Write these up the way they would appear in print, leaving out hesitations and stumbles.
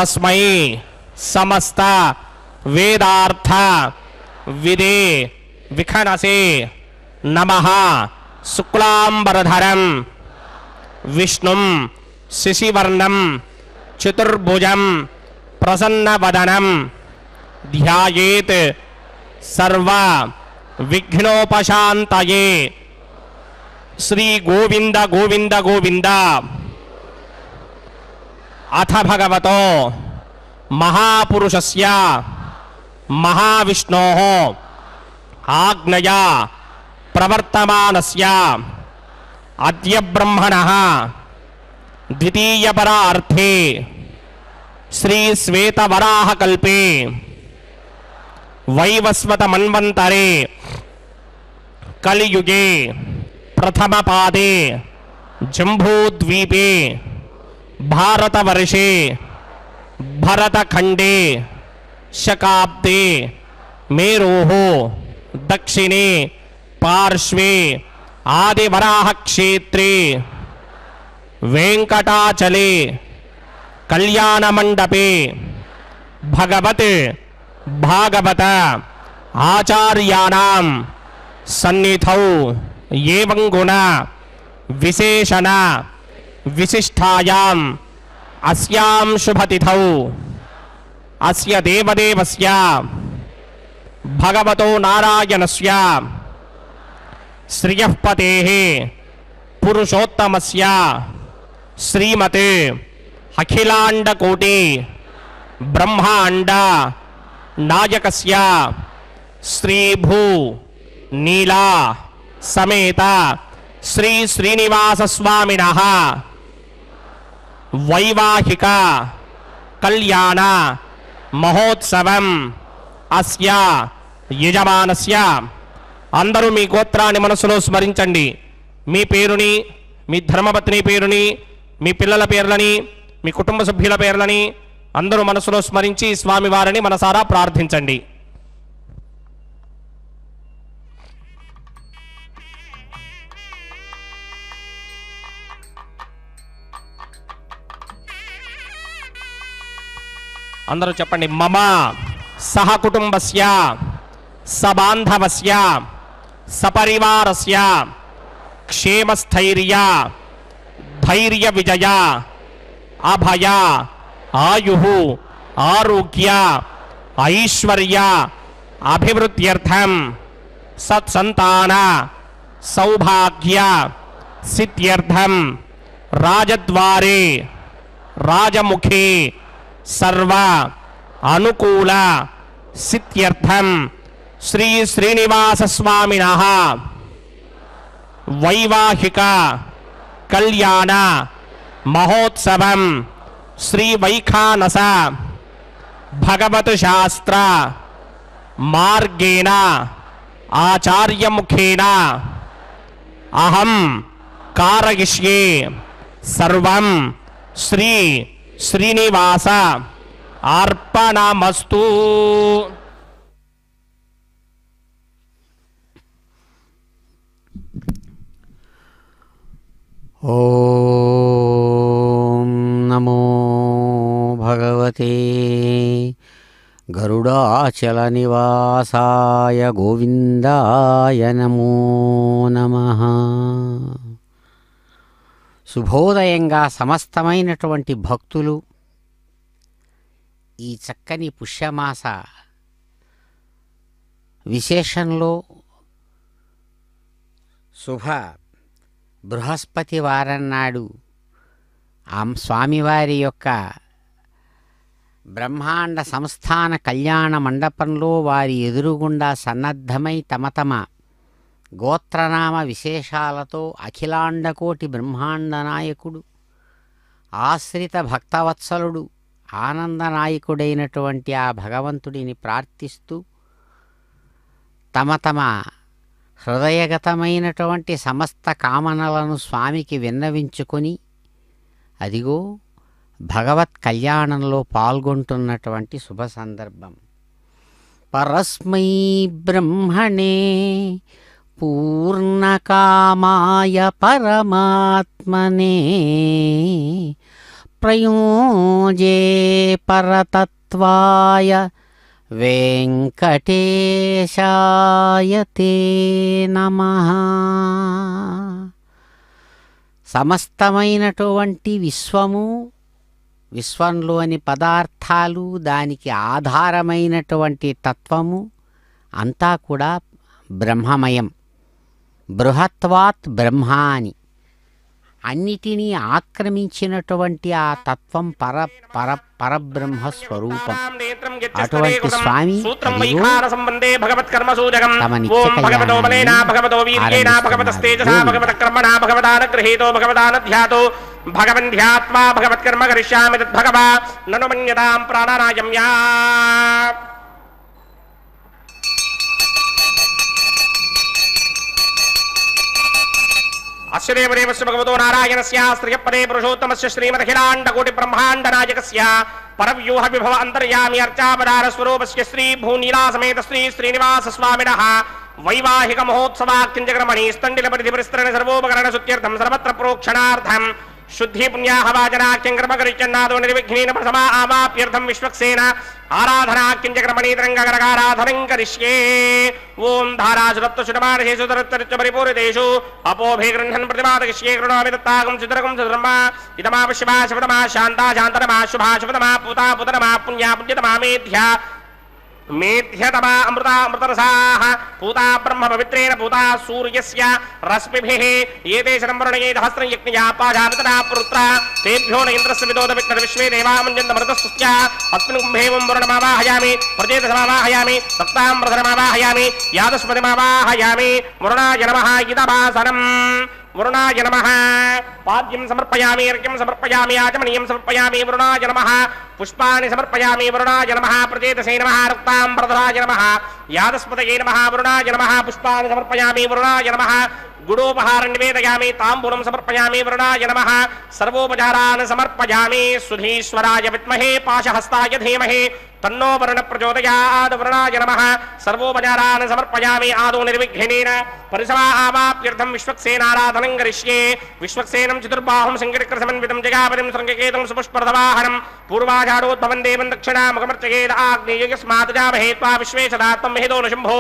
तस्मै समस्त वेदार्थ विदे विखनसे नमः। शुक्लांबरधरं विष्णुं शशिवर्णं चतुर्भुजं प्रसन्नवदनं ध्यायेत् सर्व विघ्नोपशान्तये। श्री गोविंद गोविंद गोविंद। अथ भगवतो महापुरुषस्य महाविष्णोः आज्ञया प्रवर्तमानस्य अद्य ब्रह्मणः द्वितीयपरार्थे श्री श्वेतवराहकल्पे वैवस्वत मन्वन्तरे कलियुगे प्रथमपादे जम्बूद्वीपे भारतवर्षे भरतखंडे शकाब्दे मेरोः दक्षिणे पार्श्वे आदिवराह क्षेत्रे वेंकटाचले कल्याण मंडपे भगवत भागवत आचार्याणां सन्निधौ एवं गुण विशेषण विशिष्टायाम् अस्यां शुभतिथौ अस्य देवदेवस्य भगवतो नारायणस्य श्रियःपतेः पुरुषोत्तमस्य श्रीमते अखिलांडकोटि ब्रह्मांड नायकस्य श्रीभू नीला समेत श्री श्रीनिवास स्वामिनः वैवाहिक कल्याण महोत्सवं अस्य यजमानस्य। అందరూ మీ గోత్రాన్ని మనసులో స్మరించండి. మీ పేరుని, మీ ధర్మపత్ని పేరుని, మీ పిల్లల పేర్లని, మీ కుటుంబ సభ్యుల పేర్లని అందరూ మనసులో స్మరించి స్వామివారిని మనసారా ప్రార్థించండి. అందరూ చెప్పండి. మమ సహ కుటుంబస్య సబాంధవస్య సపరివారస్య క్షేమస్థైర్య ధైర్య విజయ అభయ ఆయుః ఆరోగ్య ఐశ్వర్య అభివృద్ధ్యర్థం సత్సంతాన సౌభాగ్య సిద్ధ్యర్థం రాజద్వారే రాజముఖే सर्व अनुकूल सिद्ध्यर्थं श्री श्रीनिवास स्वामिनः वैवाहिक कल्याण महोत्सवं श्री वैखानस भगवत शास्त्र मार्गेण आचार्य मुखेन अहं कारयिष्ये सर्वं श्री श्रीनिवास अर्पणमस्तु। ओम नमो भगवते गरुडाचलनिवासाय गोविंदाय नमो नमः। శుభోదయంగా సమస్తమైనటువంటి భక్తులు ఈ చక్కని పుష్యమాస విశేషంలో శుభ బృహస్పతి వారం నాడు స్వామివారి యొక్క బ్రహ్మాండ సంస్థాన కళ్యాణ మండపంలో వారి ఎదురుగుండా సన్నద్ధమై తమ తమ గోత్రనామ విశేషాలతో అఖిలాండకోటి బ్రహ్మాండ నాయకుడు ఆశ్రిత భక్తవత్సలుడు ఆనందనాయకుడైనటువంటి ఆ భగవంతుడిని ప్రార్థిస్తూ తమ తమ హృదయగతమైనటువంటి సమస్త కామనలను స్వామికి విన్నవించుకొని అదిగో భగవత్ కళ్యాణంలో పాల్గొంటున్నటువంటి శుభ సందర్భం. పరస్మై బ్రహ్మణే పూర్ణకామాయ పరమాత్మనే ప్రయుంజే పరతత్వాయ వెంకటేశాయ తే నమః. సమస్తమైనటువంటి విశ్వము, విశ్వంలోని పదార్థాలు, దానికి ఆధారమైనటువంటి తత్వము అంతా కూడా బ్రహ్మమయం. బృహత్వాత్ బ్రహ్మ అని అన్నిటినీ ఆక్రమించినటువంటి ఆ తత్వం పరబ్రహ్మ స్వరూపం. అటువంటి స్వామి తమ భగవన్ధ్యాత్మా భగవత్కర్మ కరిష్యామి తద్భగవా నను మన్యతాం ప్రాణానాయమ్యా. అస్య దేవదేవస్య భగవతో నారాయణస్య శ్రియపదే పురుషోత్తమస్య శ్రీమదఖిలాండకోటి బ్రహ్మాండ నాయకస్య పరవ్యూహ విభవ అంతర్యామి అర్చాపదార స్వరూపస్య శ్రీ భూనీలా సమేత శ్రీ శ్రీనివాస స్వామినః వైవాహిక మహోత్సవాఖ్యంజగ్రమణి స్థండిల పరిధి పరిస్తరణ సర్వోపకరణ సుత్యర్థం సర్వత్ర ప్రోక్షణార్థం శుద్ధి పుణ్యాహవాచనాఖ్యంకర్మకరిచన్నాదో నిర్విఘ్నేన ప్రథమా ఆవాప్యర్థం విశ్వక్సేన ఆరాధనాఖ్యంచక్రమణీతరంగగరగారాధనం కరిష్యే. ఓం ధారాసురత్వశుడమానశేషు తరత్తరిత్వ పరిపూరితేషు అపోభే గృహన్ ప్రతిమాదగిష్యే కృణామి దత్తాగం చిద్రకం చిద్రమ్మ ఇదమా శివా శివతమా శాంతా శాంతనమా శుభా శుభతమా పూతా పూతనమా పుణ్యా పుణ్యతమా మేధ్యా మేధ్యతమా అమృతా అమృతరసాః పూతా బ్రహ్మ పవిత్రేణ పూతా సూర్యస్య రశ్మిభిః ఏతే శతంవరుణయే సహస్రం యజ్ఞయా పాజామితనా పురుత్ర తేభ్యో న ఇంద్రస్య విదోద విశ్వే దేవామంజంత మరుతస్తుత్య అస్మిన్ కుంభేవం వరుణమావాహయామి ప్రజేతసమావాహయామి భక్తాంబ్రధరమావాహయామి యాదస్పతిమావాహయామి వరుణాయ నమః ఇదమాసనం. వరుణాయ నమః పాద్యం సమర్పయామి అర్ఘ్యం సమర్పయామి ఆచమనీయం సమర్పయామి వరుణాయ నమః పుష్పాన్ని సమర్పయామి వరుణాయ నమః ప్రచేతసే నమః రక్తాంబరధరాయ నమః యాదస్పతయే నమః వరుణాయ నమః పుష్పాన్ని సమర్పయామి వరుణాయ నమః గుడోపహారం నివేదయామి తాంబూలం సమర్పయామి వరుణాయ నమః సర్వోపచారాన్ సమర్పయామి సుధీశ్వరాయ విద్మహే పాశహస్తాయ ధీమహి తన్నో వరుణ ప్రచోదయాద్ వరుణాయ నమః సర్వోపచారాన్ సమర్పయామి ఆదో నిర్విఘ్నేన పరిసమా ఆవాప్యర్థం విశ్వక్సేనారాధనం కరిష్యే. విశ్వక్సేనం చతుర్బాహుం సంకటకృసమన్వితం జగాపతిం శృంగకేతం సుపుష్పర్ధవాహనం పూర్వాచారోద్భవం దేవం దక్షిణాముఖమర్చయేద ఆగ్నేయస్మాత్ జామహే త్వా విశ్వేశదాత్మం మహిదో న శంభో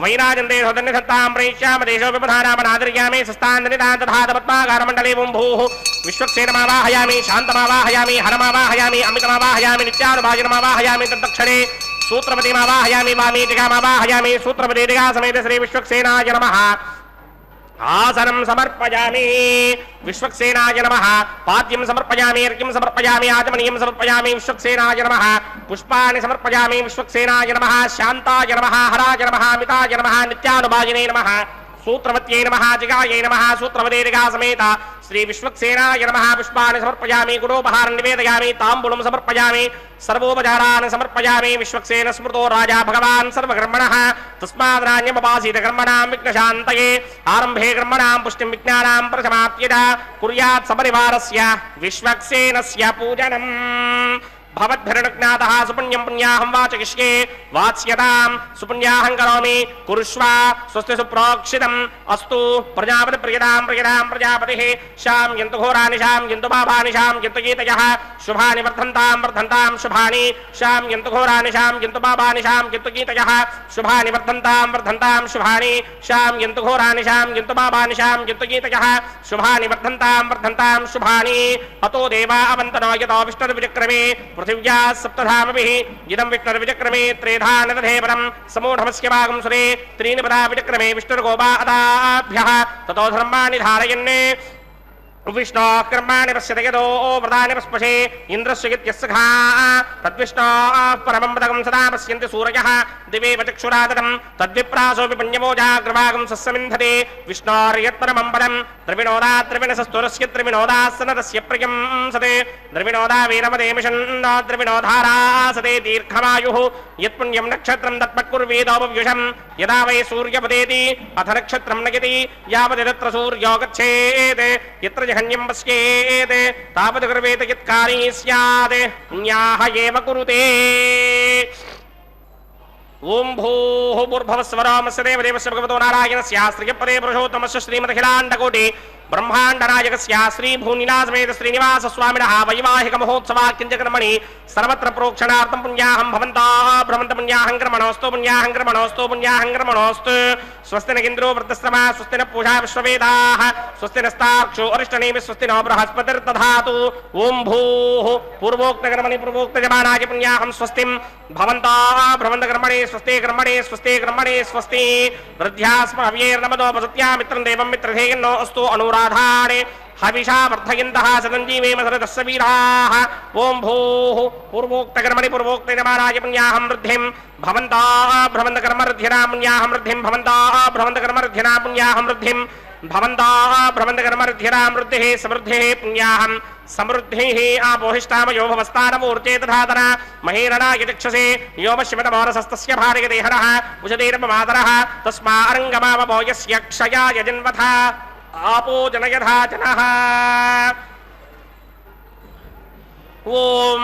వైరాజందే సదన్నిధత్తాం ప్రయిష్యామ దేశో విపధానామనాదర్యామి సస్తాందనిదాంతధాతపద్మాగారమండలే భూః. విశ్వక్సేనమావాహయామి శాంతమావాహయామి హరమావాహయామి అమితమావాహయామి నిత్యానుభాజనమావాహయామి తద్దక్షిణే సూత్రపతిమావాహయామి వామీటికామావాహయామి సూత్రపతిగా సమేత శ్రీ విశ్వక్సేనాయ నమః ఆసనం సమర్పయామి. విశ్వక్సేనాయ నమః పాద్యం సమర్పయామి అర్ఘ్యం సమర్పయామి ఆచమనీయం సమర్పయామి విశ్వక్సేనాయ నమః పుష్పాన్ని సమర్పయామి విశ్వక్సేనాయ నమః శాంతాయ నమః హరాయ నమః మితాయ నమః నిత్యానుభాజినే నమః సూత్రవత్యై నమః జిగాయై నమః సూత్రవదేదిగా సమేత శ్రీ విశ్వక్సేనాయ నమః పుష్పాన్ని సమర్పయామి గుడోపహారం నివేదయామి తాంబూలం సమర్పయామి సర్వోపచారాన్ సమర్పయామి. విశ్వక్సేన స్మృతో రాజా భగవాన్ సర్వకర్మణః తస్మాదనాన్యమపాసీత కర్మణాం విఘ్నశాంతయే ఆరంభే కర్మణాం పుష్టిం విజ్ఞానాం ప్రసమాప్యత కుర్యాత్ సపరివారస్య విశ్వక్సేనస్య పూజనం. భవద్భిర్నుజ్ఞాతః సుపుణ్యం పుణ్యాహం వాచయిష్యే వాచ్యతాం సుపుణ్యాహం కరోమి కురుష్వ స్వస్తి సుప్రోక్షితం అస్తు. ప్రజాపతి ప్రియతాం ప్రియతాం ప్రజాపతిః శామ్యంతు ఘోరాని శామ్యంతు పాపాని శామ్యంతు గీతయః శుభాని వర్ధంతాం వర్ధంతాం శుభాని శామ్యంతు ఘోరాని శామ్యంతు పాపాని శామ్యంతు గీతయః శుభాని వర్ధంతాం వర్ధంతాం శుభాని శామ్యంతు ఘోరాని శామ్యంతు పాపాని శామ్యంతు గీతయః శుభాని వర్ధంతాం వర్ధంతాం శుభాని. అతో దేవా అవంతనో యతో విష్ణుర్విచక్రమే పృథివ్యా సప్తధామభిః ఇదం విష్ణుర్విచక్రమే త్రేధా నదధే పరం సమూఢమస్య భాగం సురే త్రీణి పదా విచక్రమే విష్ణుర్గోపా అదాభ్యః తతో ధర్మాణి ధారయన్నే విష్ణో కర్మాణి పశ్యత యదో వ్రతాని పస్పశే ఇంద్రస్య గిత్యస్సఖా తద్విష్ణో పరమం పదకం సదా పశ్యంతి సూరయః దివేవ చక్షురాదకం తద్విప్రాసోపి పుణ్యమోజాగ్రవాగం సస్సమింధతే విష్ణోర్యత్పరమం పదం ద్రవిణోదా ద్రవిణసస్తురస్య ద్రవిణోదాసనతస్య ప్రియం సతే ద్రవిణోదా వీరమదేమిషన్నో ద్రవిణోధారాసతే దీర్ఘమాయుః యత్పుణ్యం నక్షత్రం తత్పట్కుర్వేదోపవ్యుషం యదా వై సూర్యపదేతి అథ నక్షత్రం నయతి యావదిదత్ర సూర్యో గచ్ఛేత్ యత్ర జహన్యం పశ్యేత్ తావద్ కర్వేత యత్కారీ స్యాత్ పుణ్యాః ఏవ కురుతే. ఓం భూః భూర్భువస్సువరోమస్య దేవదేవస్య భగవతో నారాయణస్య శ్రియపదే పురుషోత్తమస్య శ్రీమదఖిలాండకోటి ब्रह्माण्डनायकस्य श्री भूनिलासमेत श्रीनिवास स्वामिनः वैवाहिक महोत्सवाख्यञ्च कर्मणि सर्वत्र प्रोक्षणार्थं पुण्याहं भवन्तः भ्रमन्त पुण्याहं कर्मणोऽस्तु पुण्याहं कर्मणोऽस्तु पुण्याहं कर्मणोऽस्तु स्वस्ति न इन्द्रो वृद्धश्रमा स्वस्ति न पूषा विश्ववेदाः स्वस्ति नस्ताक्षो अरिष्टनेमिः स्वस्ति नो बृहस्पतिर्दधातु ॐ भूः पूर्वोक्तकर्मणि पूर्वोक्तजमानाय पुण्याहं स्वस्तिं भवन्तः भ्रमन्त कर्मणि स्वस्ति कर्मणि स्वस्ति कर्मणि स्वस्ति वृद्ध्यास्म हव्यैर्नमदोपसत्या मित्रं देवं मित्रधेयन्नो अस्तु अनुराधाणे हविषा वर्धयन्तः सदञ्जीवेम सरदस्य वीराः ॐ भूः पूर्वोक्तकर्मणि पूर्वोक्तजमानाय पुण्याहं वृद्धिं भवन्तः भ्रमन्तकर्मवृद्धिना पुण्याहं वृद्धिं भवन्तः भ्रमन्तकर्मवृद्धिना पुण्याहं वृद्धिं भवन्तः भ्रमन्तकर्मवृद्धिना वृद्धिः समृद्धिः पुण्याहं समृद्धिः आपोहिष्टामयो भवस्तानमूर्ते तथातन महेरणाय चक्षसे योमश्यमतमोरसस्तस्य भारगदेहरः उषदेर्ममातरः तस्मारङ्गमावभो यस्य क्षयाय जन्मथा आपो जनयधा जनः ओम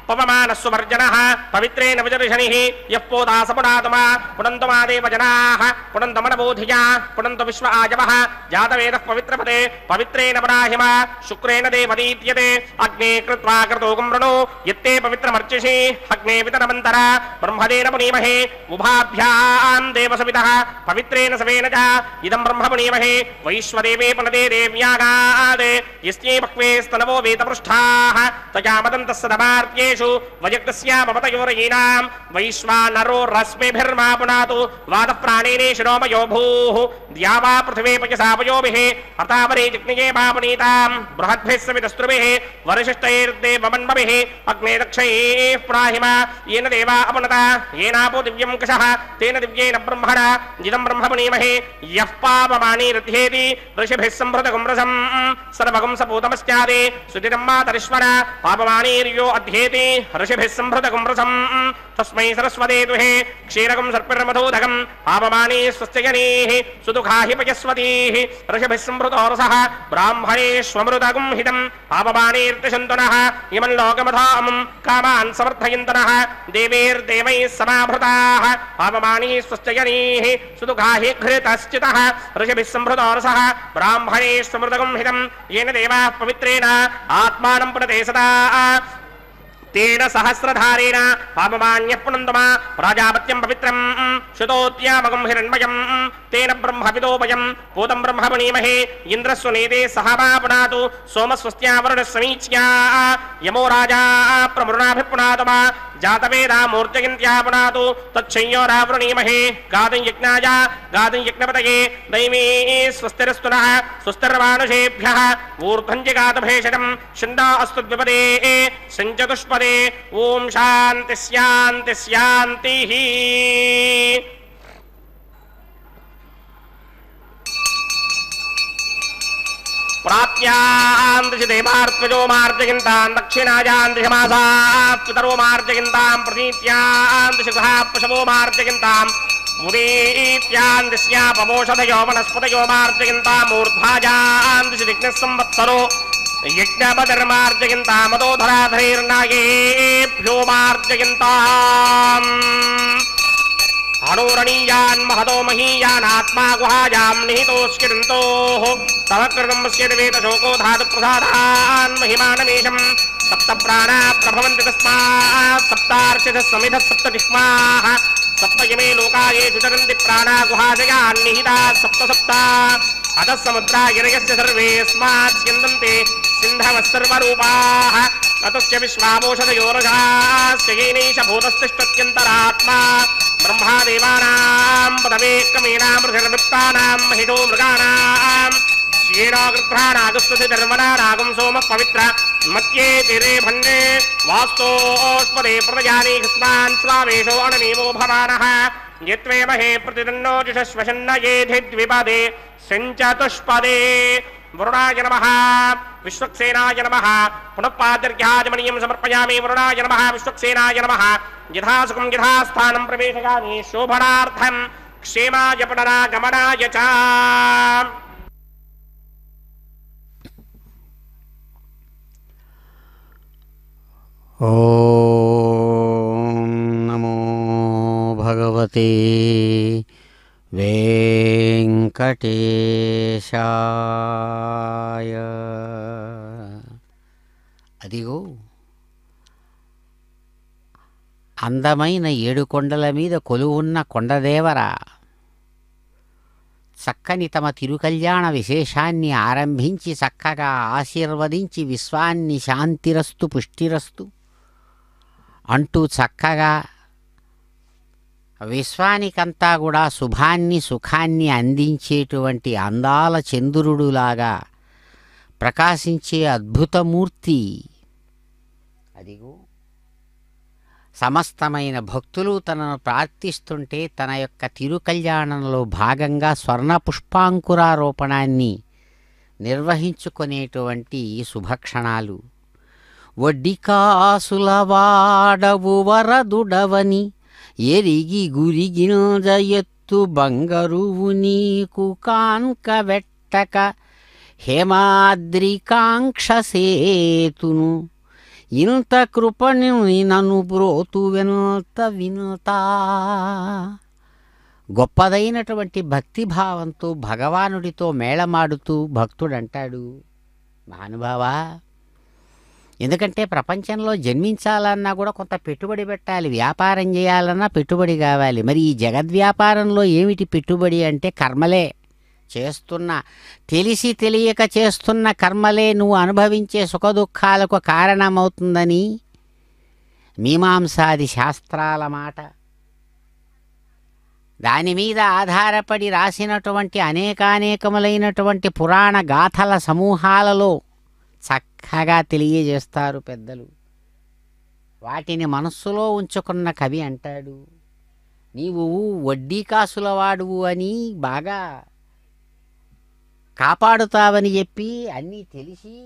पवमानस्वर्जनः पवित्रेण विजर्षणिः यः पोदासपुनातमा पुनन्तमा देवजनाः पुनन्तमनबोधिया पुनन्त विश्व आजवः जातवेदः पवित्रपदे पवित्रेण पराहिमा शुक्रेण देवदीत्यते अग्ने कृत्वा क्रतो गुम्रणो यत्ते पवित्रमर्चिषि अग्ने वितरमन्तरा ब्रह्मदेन पुनीमहे उभाभ्यां देवसवितः पवित्रेण सवेन च इदं ब्रह्म पुनीमहे वैश्वदेवे पुनदे देव्यागादे यस्ये भक्वे स्तनवो वेदपृष्ठाः तया मदन्तस्सदमार्त्येषु वजक्तस्यामपतयोरयीनां वैश्वानरो रश्मिभिर्मा पुनातु वादप्राणेने शिरोमयो भूः द्यावा पृथिवे पयसा पयोभिः हतावरे जिग्निये मापुनीतां बृहद्भिः सवितस्त्रुभिः वरिशिष्टैर्देवमन्मभिः अग्ने दक्षैः प्राहिमा येन देवा अपनता येनापो दिव्यं कषः तेन दिव्येन ब्रह्मणा जिदं ब्रह्म पुनीमहे यः पापमानीरुध्येति ऋषिभिः सम्भृतगुं रसं सर्वगुं सपूतमस्यादे सुतिरं मातरिश्वर पापमानीर्यो अध्येति ऋषिभिः सम्भृतगुं रसं तस्मै सरस्वते दुहे क्षीरगुं सर्पिर्मधोदकं पापमानी स्वस्त्यजनीः सुदुःखा हि पयस्वतीः ऋषिभिः सम्भृतो रसः ब्राह्मणेष्वमृतगुं हितं पापमानीर्तिशन्तुनः इमं लोकमधामं कामान् समर्थयन्तनः देवैर्देवैः समाभृताः पापमानी स्वस्त्यजनीः सुदुःखा हि घृतश्चितः ऋषिभिः सम्भृतो रसः ब्राह्मणेष्वमृतगुं हितं येन देवाः पवित्रेण आत्मानं पुनते सदा तेन सहस्रधारेण पापमान्यः पुनन्दमा प्राजापत्यं पवित्रं श्रुतोत्यामगं हिरण्मयं तेन ब्रह्मविदोपयं पूतं ब्रह्म पुनीमहे इन्द्रस्वनेदे सह वा पुनातु सोमस्वस्त्या वरुणस्समीच्या यमो राजा प्रमृणाभिपुनातमा जातवेदा मूर्जयन्त्या पुनातु तच्छंयोरावृणीमहे गादं यज्ञाय गादं यज्ञपतये दैवी स्वस्तिरस्तुनः स्वस्तिर्मानुषेभ्यः ऊर्ध्वं च गातभेषजं षण्डा अस्तु द्विपदे सञ्चतुष्पदे ओम शान्ति शान्ति शान्तिः प्राप्यान्द्रिदेवार्त्वजो मार्जयन्तां दक्षिणायान्द्रिमासाः पितरो मार्जयन्तां प्रतीत्यान्द्रिषुः पशवो मार्जयन्तां मुदीत्यान्द्रिस्यापमोषधयो वनस्पतयो मार्जयन्ताम् ऊर्ध्वायान्द्रिषदिग्नः संवत्सरो यज्ञपदर्मार्जयन्तां मदोधराधरेर्नागेभ्यो मार्जयन्ताम् अणोरणीयान् महतो महीयानात्मा गुहायां निहितोऽस्किरन्तोः तव कृतं पश्यति वेदशोको धातुप्रसादान् महिमानमेशं सप्त प्राणा प्रभवन्ति तस्मात् सप्तार्चितः समिधः सप्तजिह्वाः सप्तयमे लोकायेषु चरन्ति प्राणा गुहाशयान् निहिताः सप्त सप्त अतः समुद्रा गिरयस्य सर्वेऽस्मात् स्यन्दन्ते सिन्धवः सर्वरूपाः ततस्य विश्वामोषधयोरजास्य येनैष भूतस्तिष्ठत्यन्तरात्मा ब्रह्मा देवानां पदमेकमेनामृषर्विप्तानां महितो मृगाणां क्षीरोगृध्रानागुस्वधर्मणानागुं सोमः पवित्र मत्ये तिरे भन्ने वास्तोष्पदे प्रदयानि हस्मान् स्वावेशो अणनीमो भवानः यत्वेमहे प्रतिदन्नो जुषश्वशन्न येधि द्विपदे सञ्चतुष्पदे वरुणाय नमः विश्वक्सेनाय नमः पुनः पादर्घ्याजमनीयं समर्पयामि वरुणाय नमः विश्वक्सेनाय नमः यथासुखं यथास्थानं प्रवेशयामि शोभनार्थं क्षेमाय पुनरागमनाय च ओम नमो भगवते वेंकटेशाय। వెంకటేశాయ. అదిగో అందమైన 7 కొండల మీద కొలువున్న కొండదేవర చక్కని తమ తిరుకల్యాణ విశేషాన్ని ఆరంభించి చక్కగా ఆశీర్వదించి విశ్వాన్ని శాంతిరస్తు పుష్టిరస్తు అంటూ చక్కగా విశ్వానికంతా కూడా శుభాన్ని సుఖాన్ని అందించేటువంటి అందాల చంద్రుడులాగా ప్రకాశించే అద్భుతమూర్తి అదిగో సమస్తమైన భక్తులు తనను ప్రార్థిస్తుంటే తన యొక్క తిరుకల్యాణంలో భాగంగా స్వర్ణ పుష్పాంకురారోపణాన్ని నిర్వహించుకునేటువంటి శుభక్షణాలు. వడ్డికాసులవాడవు వరదుడవని ఎరిగి గురిగిన ఎత్తు బంగరువు నీకు కాంక వెట్టక హేమాద్రికాంక్షసేతును ఇంత కృపణి నన్ను బ్రోతు వినత వినత. గొప్పదైనటువంటి భక్తిభావంతో భగవానుడితో మేళమాడుతూ భక్తుడంటాడు, మహానుభావా, ఎందుకంటే ప్రపంచంలో జన్మించాలన్నా కూడా కొంత పెట్టుబడి పెట్టాలి, వ్యాపారం చేయాలన్నా పెట్టుబడి కావాలి. మరి ఈ జగద్వ్యాపారంలో ఏమిటి పెట్టుబడి అంటే కర్మలే. చేస్తున్న తెలిసి తెలియక చేస్తున్న కర్మలే నువ్వు అనుభవించే సుఖదుఖాలకు కారణమవుతుందని మీమాంసాది శాస్త్రాల మాట. దాని మీద ఆధారపడి రాసినటువంటి అనేకానేకములైనటువంటి పురాణ గాథల సమూహాలలో చక్కగా తెలియజేస్తారు పెద్దలు. వాటిని మనస్సులో ఉంచుకున్న కవి అంటాడు, నీవు వడ్డీ కాసుల వాడువు అని బాగా కాపాడుతావని చెప్పి అన్నీ తెలిసి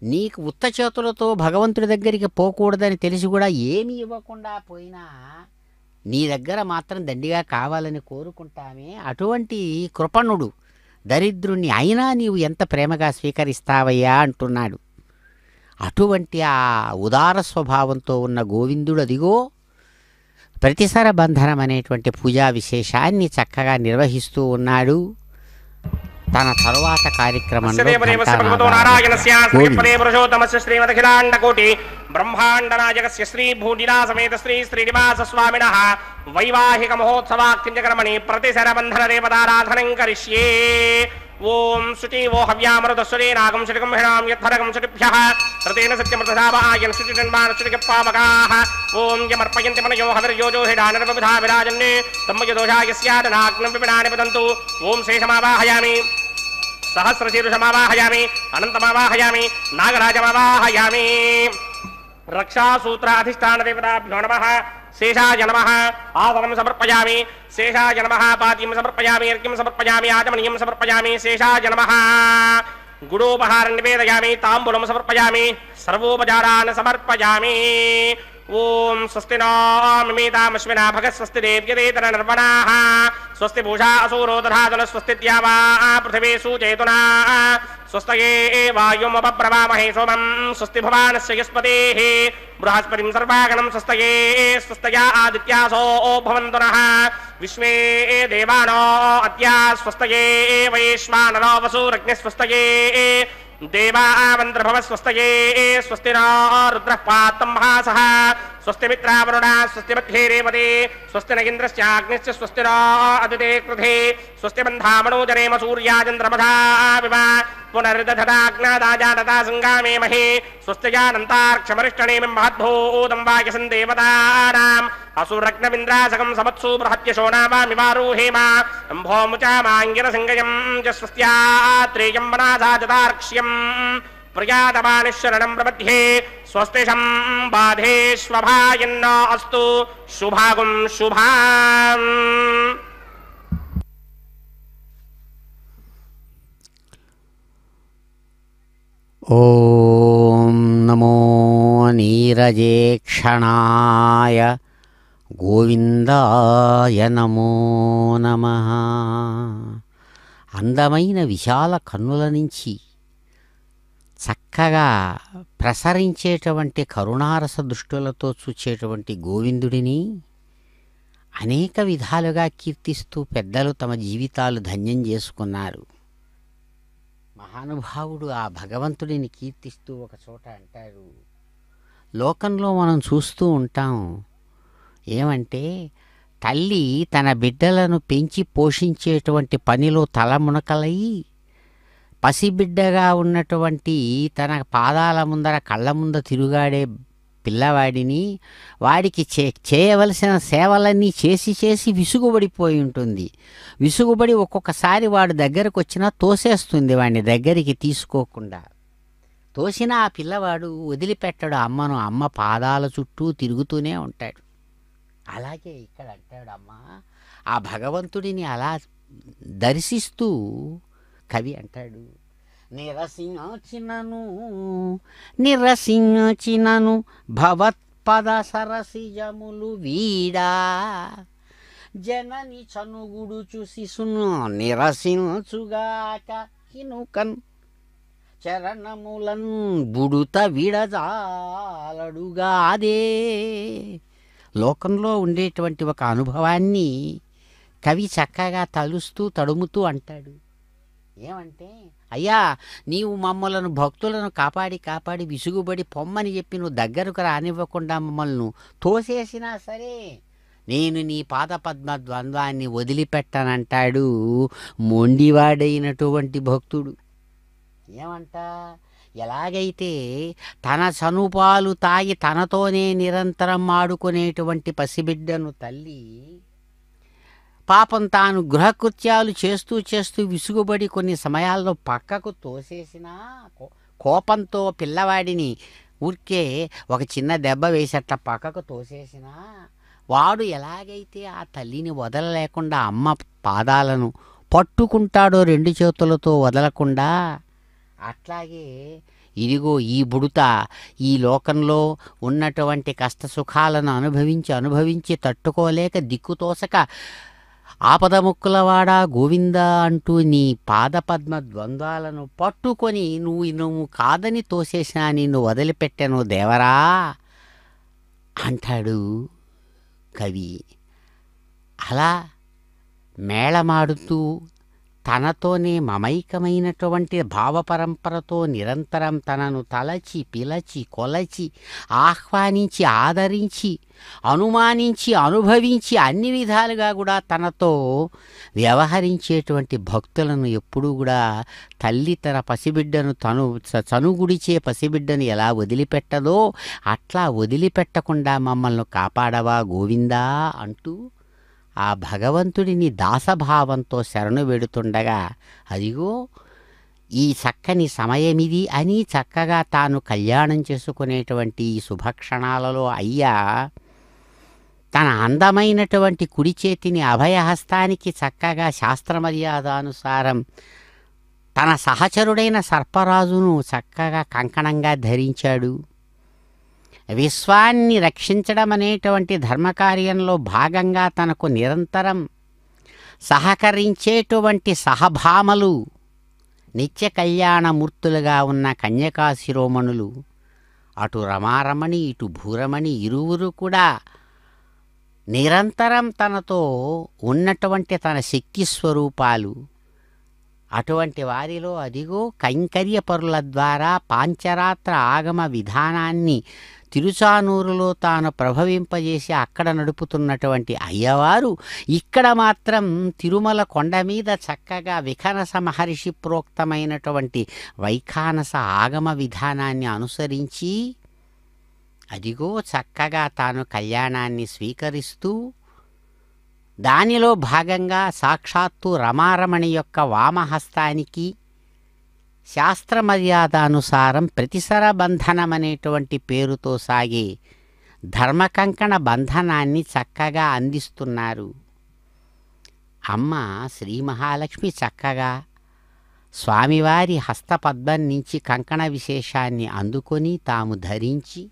నీకు ఉత్త చేతులతో భగవంతుడి దగ్గరికి పోకూడదని తెలిసి కూడా ఏమీ ఇవ్వకుండా పోయినా నీ దగ్గర మాత్రం దండిగా కావాలని కోరుకుంటామే, అటువంటి కృపణుడు దరిద్రుణ్ణి అయినా నీవు ఎంత ప్రేమగా స్వీకరిస్తావయ్యా అంటున్నాడు. అటువంటి ఆ ఉదార స్వభావంతో ఉన్న గోవిందుడు అదిగో ప్రతిసర బంధనం అనేటువంటి పూజా విశేషాన్ని చక్కగా నిర్వహిస్తూ ఉన్నాడు. తన తరువాత కార్యక్రమంలో బ్రహ్మాండనాయకస్య శ్రీ భూనిలా సమేత శ్రీ శ్రీనివాస స్వామినః వైవాహిక మహోత్సవాఖ్యంజకర్మణి ప్రతిసర బంధన దేవతారాధనం కరిష్యే. ఓం శుచీవో హవ్యామృతస్వరే నాగం శుటికం హిణాం యత్ఫరకం శుటిభ్యః రతేన సత్యమృతధావాయన్ శుచిటన్మానశుటికపావకాః. ఓం యమర్పయంతి మనయో హవిర్యోజో హిడానర్వబుధా విరాజన్నే తమ్మయదోషాయ స్యాదనాగ్నం విపినాని పదంతు. ఓం శేషమావాహయామి, సహస్రశీర్షమావాహయామి, అనంతమావాహయామి, నాగరాజమావాహయామి. రక్షాసూత్రాధిష్టాన దేవతాభ్యో నమః. శేషాయ నమః. ఆసనం సమర్పయామి. శేషాయ నమః. పాద్యం సమర్పయామి. అర్ఘ్యం సమర్పయామి. ఆచమనీయం సమర్పయామి. శేషాయ నమః. గుడోపహారం నివేదయామి. తాంబూలం సమర్పయామి. సర్వోపచారాన్ సమర్పయామి. ఓం స్వస్తి నో మిమేతామశ్వినా భగత్ స్వస్తి దేవ్యదేతర నిర్వణాః స్వస్తి భూషా అసూరో దధాతున స్వస్తి ద్యావా పృథివీ సూచేతునా స్వస్తయే వాయుమపబ్రవామహే సోమం స్వస్తి భవానస్య యస్పతేః బృహస్పతిం సర్వాగణం స్వస్తయే స్వస్తయా ఆదిత్యాసో భవంతు నః విశ్వే దేవానో అద్యా స్వస్తయే వైశ్వానరో వసూరగ్నిః స్వస్తయే దేవామంత్రభవ స్వస్తయే స్వస్తి నో రుద్రః పాత్తం మహాసః స్వస్తి మిత్రావరుణ స్వస్తి మధ్యే రేవతే స్వస్తి న ఇంద్రశ్చాగ్నిశ్చ స్వస్తి నో అదితే కృధే స్వస్తి బంధామనోజరేమ సూర్యాచంద్రమధా వివ పునర్దధతాగ్నాదాజానతా సంగామే మహే స్వస్తిజానంతార్క్షమరిష్టనేమిం మహద్భూతం వాయసం దేవతానాం అసురగ్నమింద్రాసకం సమత్సు బృహత్యశో నామామివారూహేమ అంభోముచామాంగిర సంగయం చ స్వస్త్యాత్రేయం వనాసాజతార్క్ష్యం ప్రియాతమానిశరణం ప్రపద్యే స్వస్తిషం బాధేష్వభాయన్న అస్తు శుభాగుం శుభాం. ఓం నమో నీరజేక్షణాయ గోవిందాయ నమో నమః. అందమైన విశాల కన్నుల నుంచి చక్కగా ప్రసరించేటువంటి కరుణారస దృష్టులతో చూచేటువంటి గోవిందుడిని అనేక విధాలుగా కీర్తిస్తూ పెద్దలు తమ జీవితాలు ధన్యం చేసుకున్నారు. మహానుభావుడు ఆ భగవంతుడిని కీర్తిస్తూ ఒక చోట అంటారు, లోకంలో మనం చూస్తూ ఉంటాం ఏమంటే, తల్లి తన బిడ్డలను పెంచి పోషించేటువంటి పనిలో తలమునకలై పసిబిడ్డగా ఉన్నటువంటి తన పాదాల ముందర కళ్ళ ముంద తిరుగాడే పిల్లవాడిని వాడికి చేయవలసిన సేవలన్నీ చేసి చేసి విసుగుబడిపోయి ఉంటుంది. విసుగుబడి ఒక్కొక్కసారి వాడు దగ్గరకు వచ్చినా తోసేస్తుంది, వాడిని దగ్గరికి తీసుకోకుండా. తోసిన ఆ పిల్లవాడు వదిలిపెట్టాడు అమ్మను, అమ్మ పాదాల చుట్టూ తిరుగుతూనే ఉంటాడు. అలాగే ఇక్కడ అంటాడు, అమ్మ ఆ భగవంతుడిని అలా దర్శిస్తూ కవి అంటాడు, నిరసించినను భవత్పద సరసిజములు వీడా జనని చనుగుడు చూసిసును నిరసించుగాక హినుకన్ చరణములన్ బుడుత విడజాలడుగాదే. లోకంలో ఉండేటువంటి ఒక అనుభవాన్ని కవి చక్కగా తలుస్తూ తడుముతూ అంటాడు. ఏమంటే, అయ్యా నీవు మమ్మలను భక్తులను కాపాడి కాపాడి విసుగుబడి పొమ్మని చెప్పి నువ్వు దగ్గరకు రానివ్వకుండా మమ్మల్ని తోసేసినా సరే నేను నీ పాదపద్మ ద్వంద్వాన్ని వదిలిపెట్టనంటాడు మొండివాడైనటువంటి భక్తుడు. ఏమంట, ఎలాగైతే తన చనుపాలు తాగి తనతోనే నిరంతరం ఆడుకునేటువంటి పసిబిడ్డను తల్లి పాపం తాను గృహకృత్యాలు చేస్తూ చేస్తూ విసుగుబడి కొన్ని సమయాల్లో పక్కకు తోసేసినా, కోపంతో పిల్లవాడిని ఊరికే ఒక చిన్న దెబ్బ వేసేట్ల పక్కకు తోసేసినా, వాడు ఎలాగైతే ఆ తల్లిని వదలలేకుండా అమ్మ పాదాలను పట్టుకుంటాడో రెండు చేతులతో వదలకుండా, అట్లాగే ఇదిగో ఈ బుడత ఈ లోకంలో ఉన్నటువంటి కష్టసుఖాలను అనుభవించి తట్టుకోలేక దిక్కుతోసక ఆపదముక్కులవాడా గోవిందా అంటూ నీ పాదపద్మ ద్వంద్వాలను పట్టుకొని నువ్వు కాదని తోసేసినా నిన్ను వదిలిపెట్టెను దేవరా అంటాడు కవి. అలా మేళమాడుతూ తనతోనే మమైకమైనటువంటి భావపరంపరతో నిరంతరం తనను తలచి పిలచి కొలచి ఆహ్వానించి ఆదరించి అనుమానించి అనుభవించి అన్ని విధాలుగా కూడా తనతో వ్యవహరించేటువంటి భక్తులను ఎప్పుడూ కూడా తల్లి తన పసిబిడ్డను చనుగుడిచే పసిబిడ్డను ఎలా వదిలిపెట్టదో అట్లా వదిలిపెట్టకుండా మమ్మల్ని కాపాడవా గోవిందా అంటూ ఆ భగవంతుడిని దాసభావంతో శరణు వెడుతుండగా, అదిగో ఈ చక్కని సమయమిది అని చక్కగా తాను కళ్యాణం చేసుకునేటువంటి ఈ శుభక్షణాలలో అయ్యా తన అందమైనటువంటి కుడి చేతిని అభయహస్తానికి చక్కగా శాస్త్రమర్యాదానుసారం తన సహచరుడైన సర్పరాజును చక్కగా కంకణంగా ధరించాడు. విశ్వాన్ని రక్షించడం అనేటువంటి ధర్మకార్యంలో భాగంగా తనకు నిరంతరం సహకరించేటువంటి సహభామలు నిత్య కళ్యాణమూర్తులుగా ఉన్న కన్యకా శిరోమణులు, అటు రమారమణి ఇటు భూరమణి ఇరువురు కూడా నిరంతరం తనతో ఉన్నటువంటి తన శక్తి స్వరూపాలు. అటువంటి వారిలో అదిగో కైంకర్యపరుల ద్వారా పాంచరాత్ర ఆగమ విధానాన్ని తిరుచానూరులో తాను ప్రభవింపజేసి అక్కడ నడుపుతున్నటువంటి అయ్యవారు ఇక్కడ మాత్రం తిరుమల కొండ మీద చక్కగా విఖనస మహర్షి ప్రోక్తమైనటువంటి వైఖానస ఆగమ విధానాన్ని అనుసరించి అదిగో చక్కగా తాను కళ్యాణాన్ని స్వీకరిస్తూ దానిలో భాగంగా సాక్షాత్తు రమారమణి యొక్క వామహస్తానికి శాస్త్రమర్యాదానుసారం ప్రతిసర బంధనమనేటువంటి పేరుతో సాగే ధర్మకంకణ బంధనాన్ని చక్కగా అందిస్తున్నారు. అమ్మ శ్రీ మహాలక్ష్మి చక్కగా స్వామివారి హస్తపద్మం నుంచి కంకణ విశేషాన్ని అందుకొని తాము ధరించి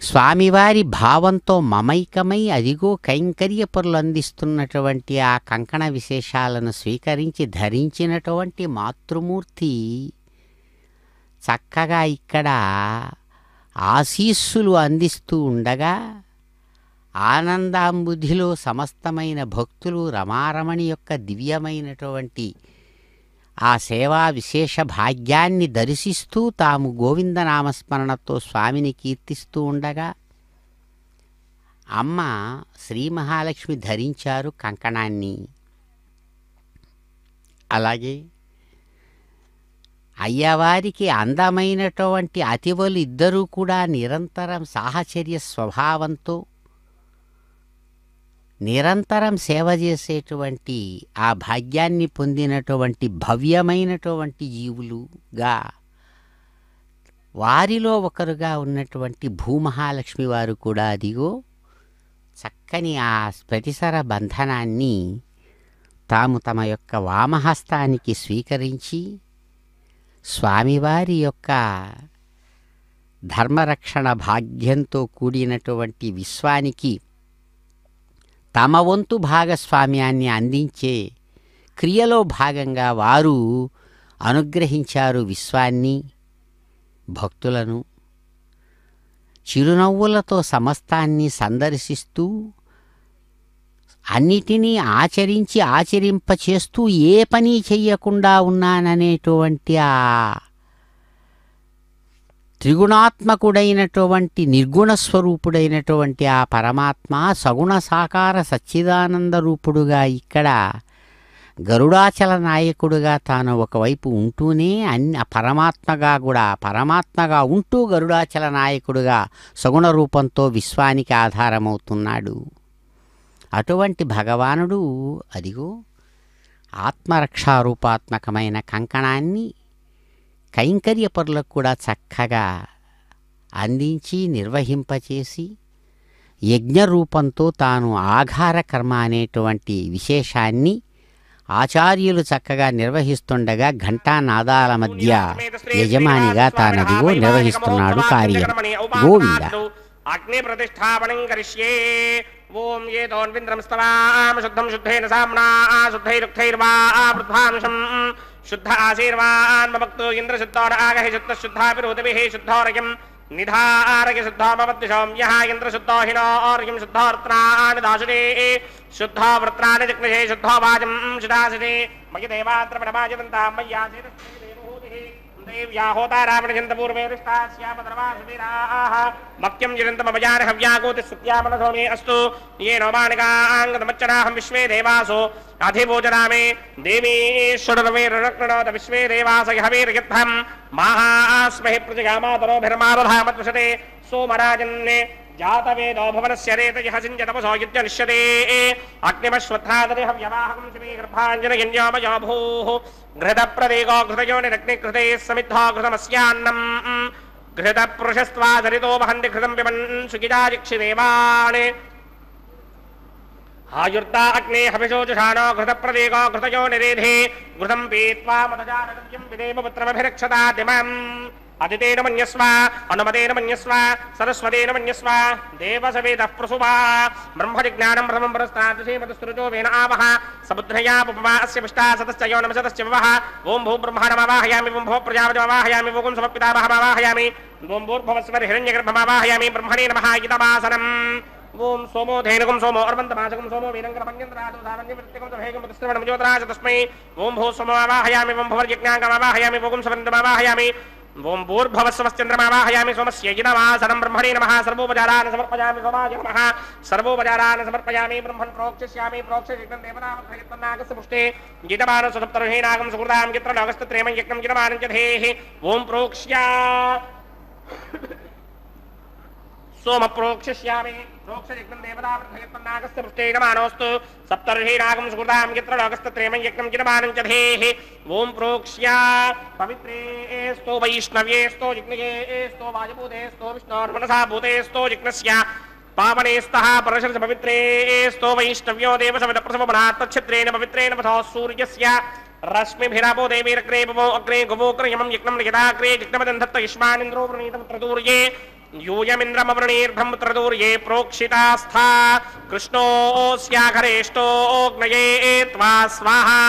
స్వామివారి భావంతో మమైకమై అదిగో కైంకర్యపరులు అందిస్తున్నటువంటి ఆ కంకణ విశేషాలను స్వీకరించి ధరించినటువంటి మాతృమూర్తి చక్కగా ఇక్కడ ఆశీస్సులు అందిస్తూ ఉండగా ఆనందాంబుధిలో సమస్తమైన భక్తులు రమారమణి యొక్క దివ్యమైనటువంటి ఆ సేవా విశేష భాగ్యాన్ని దర్శిస్తూ తాము గోవిందనామస్మరణతో స్వామిని కీర్తిస్తూ ఉండగా అమ్మ శ్రీ మహాలక్ష్మి ధరించారు కంకణాన్ని. అలాగే అయ్యవారికి అందమైనటువంటి అతివలు ఇద్దరూ కూడా నిరంతరం సాహచర్య స్వభావంతో నిరంతరం సేవ చేసేటువంటి ఆ భాగ్యాన్ని పొందినటువంటి భవ్యమైనటువంటి జీవులుగా వారిలో ఒకరుగా ఉన్నటువంటి భూమహాలక్ష్మి వారు కూడా అదిగో చక్కని ఆ ప్రతిసర బంధనాన్ని తాము తమ యొక్క వామహస్తానికి స్వీకరించి స్వామివారి యొక్క ధర్మరక్షణ భాగ్యంతో కూడినటువంటి విశ్వానికి తమ వంతు భాగస్వామ్యాన్ని అందించే క్రియలో భాగంగా వారు అనుగ్రహించారు విశ్వాన్ని, భక్తులను. చిరునవ్వులతో సమస్తాన్ని సందర్శిస్తూ అన్నిటినీ ఆచరింపచేస్తూ ఏ పని చెయ్యకుండా ఉన్నాననేటువంటి ఆ త్రిగుణాత్మకుడైనటువంటి నిర్గుణ స్వరూపుడైనటువంటి ఆ పరమాత్మ సగుణ సాకార సచ్చిదానంద రూపుడుగా ఇక్కడ గరుడాచల నాయకుడుగా తాను ఒకవైపు ఉంటూనే పరమాత్మగా ఉంటూ గరుడాచల నాయకుడుగా సగుణ రూపంతో విశ్వానికి ఆధారమవుతున్నాడు. అటువంటి భగవానుడు అదిగో ఆత్మరక్షారూపాత్మకమైన కంకణాన్ని కైంకర్యపరులకు కూడా చక్కగా అందించి నిర్వహింపచేసి యజ్ఞరూపంతో తాను ఆఘార కర్మ అనేటువంటి విశేషాన్ని ఆచార్యులు చక్కగా నిర్వహిస్తుండగా ఘంటానాదాల మధ్య యజమానిగా తానదిగో నిర్వహిస్తున్నాడు కార్యం. గోవింద. అగ్ని ప్రతిష్టాపనం కరిష్యే. ఓం ఏతోన్వింద్రం స్తవాం శుద్ధం శుద్ధేన సామ్నా శుద్ధైరుక్తైర్వా వృద్ధాంశం శుద్ధ ఆశీర్వాన్ మమక్తు ఇంద్రశుద్ధోర ఆగహి శుద్ధ శుద్ధాపిరోతిభిః శుద్ధోరయం నిధారయ శుద్ధోమవద్విషోమ్యః ఇంద్రశుద్ధో హినోర్యం శుద్ధోర్త్రాణి దాశునే శుద్ధో వృత్రాణి జిగ్నషే శుద్ధో వాజం శుధాసినే మయి దేవాత్రపణమాజనంతాం మయ్యాసేనస్మేదేవహూతిః దేవ్యాహోతారావణజంతపూర్వేరిష్టాస్యామధర్మాసువీరాः మక్యం జిరంతమవజానహవ్యాగోతిస్సత్యామనసో మే అస్తు येनो मानगाङ्गतमच्चनाहं विश्वे देवासो अधिभोजनामे देवीश्वरमेरणक्रणोत विश्वे देवास हवीर्यद्धं माहास्महि प्रजगामातरोभिर्मादधामत्वशते सोमराजन्ने जातवेदो भुवनस्य रेतयः सिञ्जतपसो युज्यनिष्यते अग्निमश्वत्थादरिहव्यवाहं शिवे गर्भाञ्जनयन्योमयो भूः घृतप्रदेको घृतयोनिरग्निकृते समिद्धो घृतमस्यान्नम् घृतपुरुषस्त्वादरितो वहन्ति घृतं पिबन् सुखिजाजिक्षिदेवान् आयुर्ता अग्ने हविषोजुषाणो घृतप्रदेको घृतयो निरेधे घृतं पीत्वा मदजानव्यं विदेव पुत्रमभिरक्षता दिमम् अदितेन मन्यस्व अनुमतेन मन्यस्व सरस्वतेन मन्यस्व देवसवेदः प्रसुवा ब्रह्मजिज्ञानं ब्रह्मं परस्तादृशेमतस्तुरुजो वेन आवः समुद्रया उपमा अस्य पुष्टा सतश्च यो नमसतश्च ववः ओं भू ब्रह्माणमावाहयामि ओं भो प्रजापतिमावाहयामि ओं समपितामहमावाहयामि ओं भूर्भुवस्वर हिरण्यगर्भमावाहयामि ब्रह्मणे नमः इदमासनम् ओं सोमो धेनुकं सोमो अर्वन्तमासकं सोमो वीरङ्गरमन्यन्द्रादो धारण्यवृत्तिकं तभेकं तस्त्रवणं ज्योतिराज तस्मै ओं भो सोममावाहयामि ओं भुवर्यज्ञाङ्गमावाहयामि ओं समन्दमावाहयामि ओं भूर्भुवस्वश्चन्द्रमावाहयामि सोमस्य इदमासनं ब्रह्मणे नमः सर्वोपचारान् समर्पयामि सोमाय नमः सर्वोपचारान् समर्पयामि ब्रह्मन् प्रोक्षिष्यामि प्रोक्षितं देवतामग्रहितनागस्य पुष्टे जितमानं सुसप्तर्षीनागं सुकृतां यत्र नागस्तत्रेमं यज्ञं जितमानं च धेः ओं प्रोक्ष्या सोम प्रोक्षिष्यामि प्रोक्षयज्ञं देवतामग्रहितनागस्य पुष्टे नमानोऽस्तु सप्तर्षीनागं सुकृतां यत्र नागस्तत्रेमं यज्ञं जितमानं च धेः ओं प्रोक्ष्या पवित्रेस्तो वैष्णव्येस्तो जिग्नयेस्तो वायुभूतेस्तो विष्णोर्मनसा भूतेस्तो जिग्नस्य पावनेस्तः परशर्ष पवित्रेस्तो वैष्णव्यो देवसविदप्रसवमनात्तच्छिद्रेण पवित्रेण पथो सूर्यस्य रश्मिभिरापो देवीरग्रे भवो अग्रे गुवोक्रयमं यज्ञं लिखिताग्रे जिग्नमदन्धत्त युष्मानिन्द्रो वृणीतमुत्रदूर्ये यूयमिन्द्रमवृणीर्भं मुत्रदूर्ये प्रोक्षितास्था कृष्णोऽस्याघरेष्टोऽग्नये त्वा स्वाहा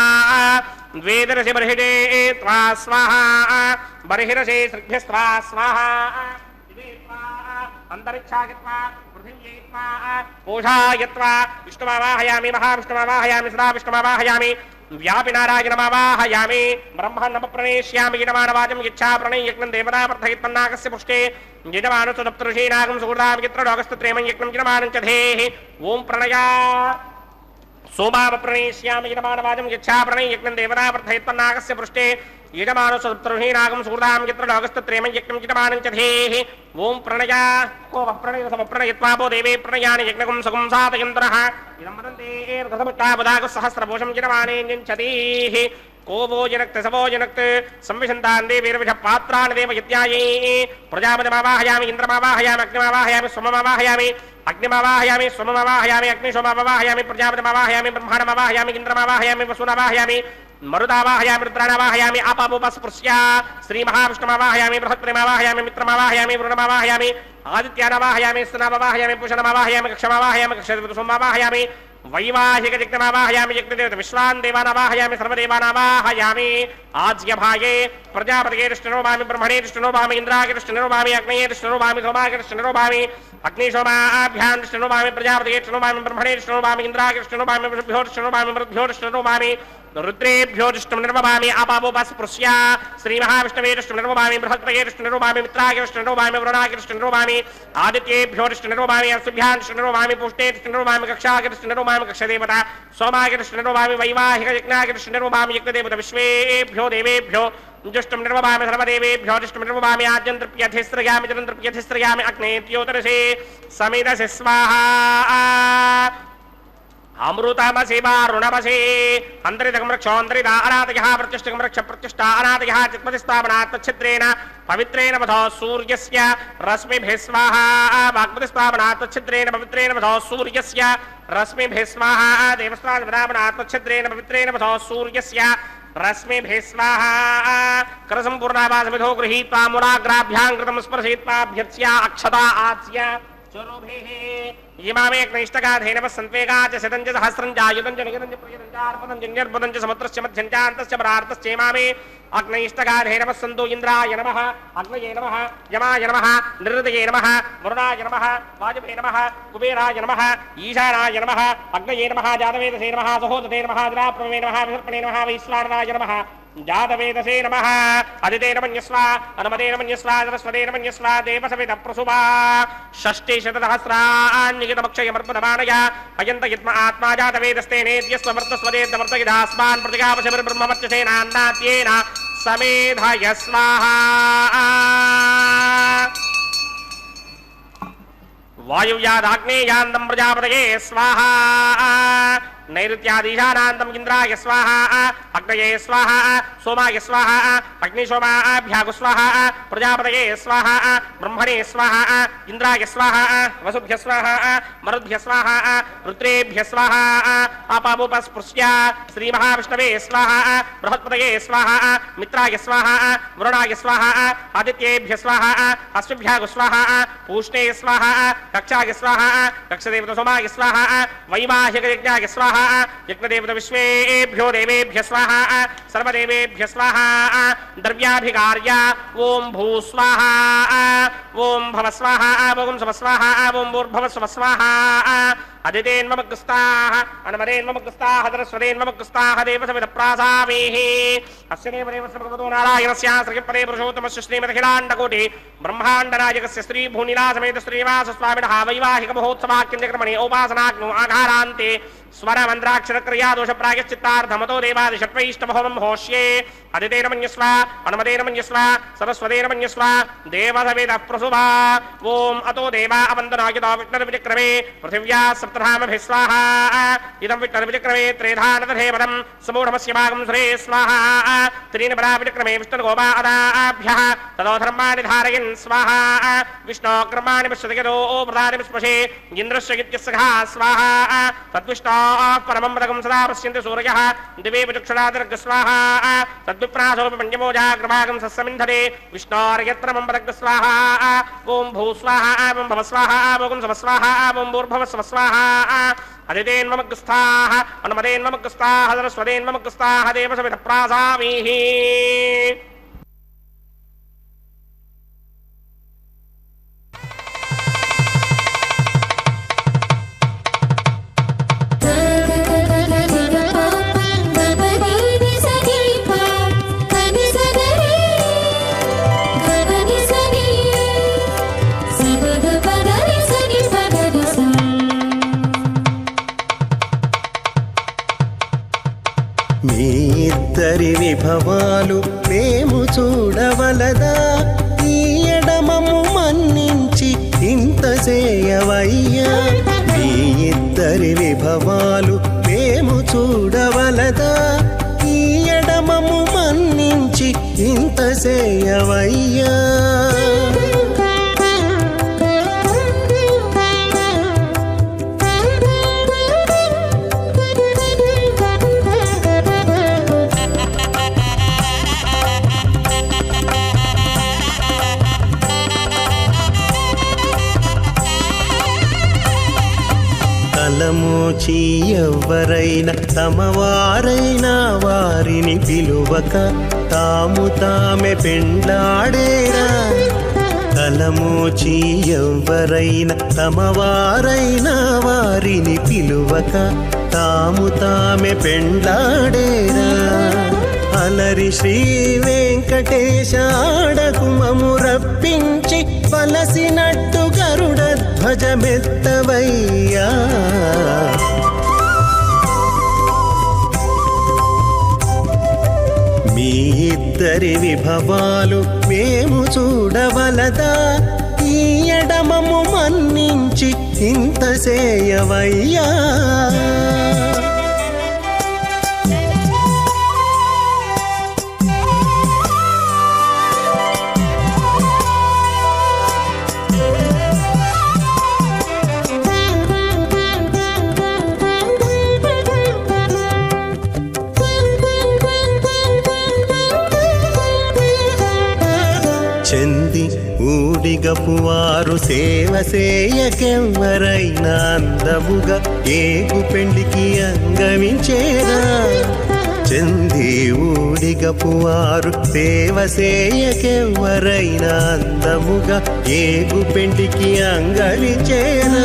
द्वेदरसि बर्हिषे त्वा स्वाहा बर्हिरसे सृभ्यस्त्वा स्वाहा अंतरिक्षायत्वा पृथिव्यैत्वा कोशायत्वा विष्णुमावाहयामि महाविष्णुमावाहयामि सदा विष्णुमावाहयामि व्यापिनारायणमावाहयामि ब्रह्मण्डमप्रणेष्यामि यजमानवाचं यच्छा प्रणययज्ञं देवता प्रथयित्पन्नाकस्य पुष्टे यजमानस्तदप्तऋषीणागं सुहृदां यत्र लोकस्तत्रेमं यज्ञं यजमानं च धेः ॐ प्रणया सोमावप्रणेष्यामि यजमानवाचं यच्छा प्रणययज्ञं देवता प्रथयित्पन्नाकस्य पुष्टे यजमानस्तदप्तऋषीणागं सुहृदां यत्र लोकस्तत्रेमं यज्ञं यजमानं च धेः ॐ प्रणया को प्रणयत्वापो देवे प्रणयानि यज्ञकं सुखं साधयन्तरः इदं वदन्ते सहस्रभूषं यजमानेऽञ्जतीः को वो जनक्ते सवो जनक्ते संविशन्तान् देवीर्विष पात्राणि देव यत्यायै प्रजापतिमावाहयामि इन्द्रमावाहयामि अग्निमावाहयामि सोममावाहयामि अग्निमावाहयामि सोममावाहयामि अग्निशोमावाहयामि प्रजापतिमावाहयामि ब्रह्माणमावाहयामि इन्द्रमावाहयामि वसुनावाहयामि मरुदावाहयामि रुद्राणावाहयामि आपापोपस्पृश्य श्रीमहाविष्णुमावाहयामि बृहत्प्रेमावाहयामि मित्रमावाहयामि वरुणमावाहयामि आदित्यानावाहयामि स्तनावाहयामि पूषणमावाहयामि कक्षमावाहयामि कक्षदेवतसोमावाहयामि वैवाहिकजज्ञमावाहयामि यज्ञदेवत विश्वान् देवानावाहयामि सर्वदेवानावाहयामि आज्यभागे प्रजापतिर्ष्टनोभामि ब्रह्मणेर्ष्टनोभामि इन्द्रागिर्ष्टनोभामि अग्नेयर्ष्टनोभामि सोमागिर्ष्टनोभामि अग्निशोमाभ्यान्ष्टनोभामि प्रजापतिर्ष्टनोभामि ब्रह्मणेर्ष्टनोभामि इन्द्रागिर्ष्टनोभामि वृषभ्योर्ष्टनोभामि मरुद्भ्योर्ष्टनोभामि रुद्रेभ्योर्ष्टं निर्वभामि आपापोपस्पृश्य श्रीमहाविष्णवेर्ष्टं निर्वभामि बृहत्पतेर्ष्टं निर्वभामि मित्रागिर्ष्टं निर्वभामि वरुणागिर्ष्टं निर्वभामि आदित्येभ्योर्ष्टं निर्वभामि अस्तुभ्यान्ष्टं निर्वभामि पुष्टेर्ष्टं निर्वभामि कक्षागिर्ष्टं निर्वभामि कक्षदेवता सोमागिर्ष्टं निर्वभामि वैवाहिकयज्ञागिर्ष्टं निर्वभामि यज्ञदेवता विश्वेभ्यो देवेभ्यो जुष्टं निर्वभामि सर्वदेवेभ्यो जुष्टं निर्वभामि आद्यं तृप्यधिस्त्रयामि जलं तृप्यधिस्त्रयामि अग्नेत्योतरसे समिदसि स्वाहा अमृतमसि वारुणमसि अन्तरितकं रक्षोऽन्तरिता अनादयः प्रतिष्ठकं रक्ष प्रतिष्ठा अनादयः चित्पतिस्थापनात् तच्छिद्रेण पवित्रेण वधो सूर्यस्य रश्मिभिः स्वाहा वाक्पतिस्थापनात् तच्छिद्रेण पवित्रेण वधो सूर्यस्य रश्मिभिः स्वाहा देवस्थापनात् तच्छिद्रेण पवित्रेण वधो सूर्यस्य रश्मिभिः स्वाहा करसम्पूर्णावासविधो गृहीत्वा मूलाग्राभ्यां कृतं स्पर्शयित्वाभ्यर्च्य अक्षता आच्य चोरोभिः इमामे अग्निष्टगाधेन सन्त्वेगा च शतं च सहस्रं च आयुधं च निगतं च प्रियतं च अर्पणं च निर्पदं च समुद्रस्य मध्यं च अन्तश्च परार्तश्च इमामे अग्निष्टगाधेन सन्तु इन्द्राय नमः अग्नये नमः यमाय नमः निरुदये नमः वरुणाय नमः वाजवे नमः कुबेराय नमः ईशानाय नमः अग्नये नमः जातवेदसे नमः सहोदते नमः द्राप्रमे नमः विसर्पणे नमः वैश्वानराय नमः जातवेदसे नमः अदितेन मन्यस्व अनुमतेन मन्यस्व सरस्वतेन मन्यस्व देवसवित प्रसुभा षष्टिशतसहस्रान्निहितमक्षयमर्पणमानय अयन्त यत्म आत्मा जातवेदस्ते नेत्यस्ववर्तस्वदेतवर्तयिदास्मान् प्रतिगापशमिर्ब्रह्मवर्चसेनान्नात्येन समेधय स्वाहा वायुव्यादाग्नेयान्तं प्रजापतये स्वाहा नैऋत्यादीशानान्तं इन्द्राय स्वाहा अग्नये स्वाहा सोमाय स्वाहा अग्निशोमाभ्यागु स्वाहा प्रजापतये स्वाहा ब्रह्मणे स्वाहा इन्द्राय स्वाहा वसुभ्य स्वाहा मरुद्भ्य स्वाहा रुद्रेभ्य स्वाहा आपावोपस्पृश्य श्रीमहाविष्णवे स्वाहा बृहत्पतये स्वाहा मित्राय स्वाहा वरुणाय स्वाहा आदित्येभ्य स्वाहा अश्विभ्यागु स्वाहा पूष्णे स्वाहा कक्षाय स्वाहा कक्षदेवत सोमाय स्वाहा वैवाहिकयज्ञाय स्वाहा यज्ञदेवत विश्वेभ्यो देवेभ्य स्वाहा सर्वदेवेभ्य स्वाहा द्रव्याभिकार्य ओं भू स्वाहा ओं भव स्वाहा ओं सव स्वाहा ओं भूर्भुव स्व स्वाहा अदितेन्ममग्रस्ताः अनुमतेन्ममग्रस्ताः सरस्वतेन्ममग्रस्ताः देवसविदप्रासामीः अस्य देवदेवस्य भगवतो नारायणस्य श्रीपदे पुरुषोत्तमस्य श्रीमदखिलाण्डकोटि ब्रह्माण्डनायकस्य श्रीभूनिलासमेत श्रीवासस्वामिनः वैवाहिक महोत्सवाख्यक्रमणे उपासनाग्नो आघारान्ते स्वरमन्त्राक्षरक्रिया दोष प्रायश्चित्तार्थमतो देवादिषट्वैष्टभवं होष्ये अदितेन मन्यस्व अनुमतेन मन्यस्व सरस्वतेन मन्यस्व देवसविदः प्रसुभा ओं अतो देवा अवन्दनायतो विष्णुर्विक्रमे पृथिव्या सप्तधामभिः स्वाहा इदं विष्णुर्विक्रमे त्रेधानदधेवनं समूढमस्य भागं सुरे स्वाहा त्रीन् पराविक्रमे विष्णुर्गोपादाभ्यः ततो धर्माणि धारयन् स्वाहा विष्णोक्रमाणि पश्यतो प्रधानि विस्पशे इन्द्रस्य इत्यस्सखा स्वाहा तद्विष्णो परमं पदकं सदा पश्यन्ति सूर्यः दिवे विचक्षुणादिर्ग स्वाहा तद्विप्रासोऽपि पञ्चमोजाग्रभागं सस्समिन्धते विष्णोर्यत्रमं पदग् स्वाहा ओं भू स्वाहा ओं भव स्वाहा ओं सव स्वाहा ओं भूर्भुव स्व स्वाहा अदितेन्ममग्रस्ताः अनुमतेन्ममग्रस्ताः सरस्वतेन्ममग्रस्ताः देवसविदः प्रासामीः విభవాలు మేము చూడవలదా ఈ ఎడమము మన్నించి ఇంత చేయవయ్యా మీ ఇద్దరి విభవాలు మేము చూడవలదా ఈ ఎడమము మన్నించి ఇంత చేయవయ్యా తలమోచి ఎవ్వరైనా తమవారైనా వారిని పిలువక తాము తామే పెండ్లాడేరా తలమోచి ఎవ్వరైనా తమవారైనా వారిని పిలువక తాము తామే పెండ్లాడేరా అలరి శ్రీ వెంకటేశ ఆడకుమము రప్పించి పలసినట్టు గరుడ ధ్వజమెత్తవయ్యా మీ ఇద్దరి విభవాలు మేము చూడవలదా ఈ ఎడమము మన్నించి ఇంత చేయవయ్యా చెంది ఊడిగపువారు సేవ సేయకెవ్వరైనా అందముగా ఏగు పెండికి అంగమించేరా చెంది ఊడిగపువారు సేవ సేయకెవ్వరైనా అందముగా ఏగు పెండికి అంగమించేరా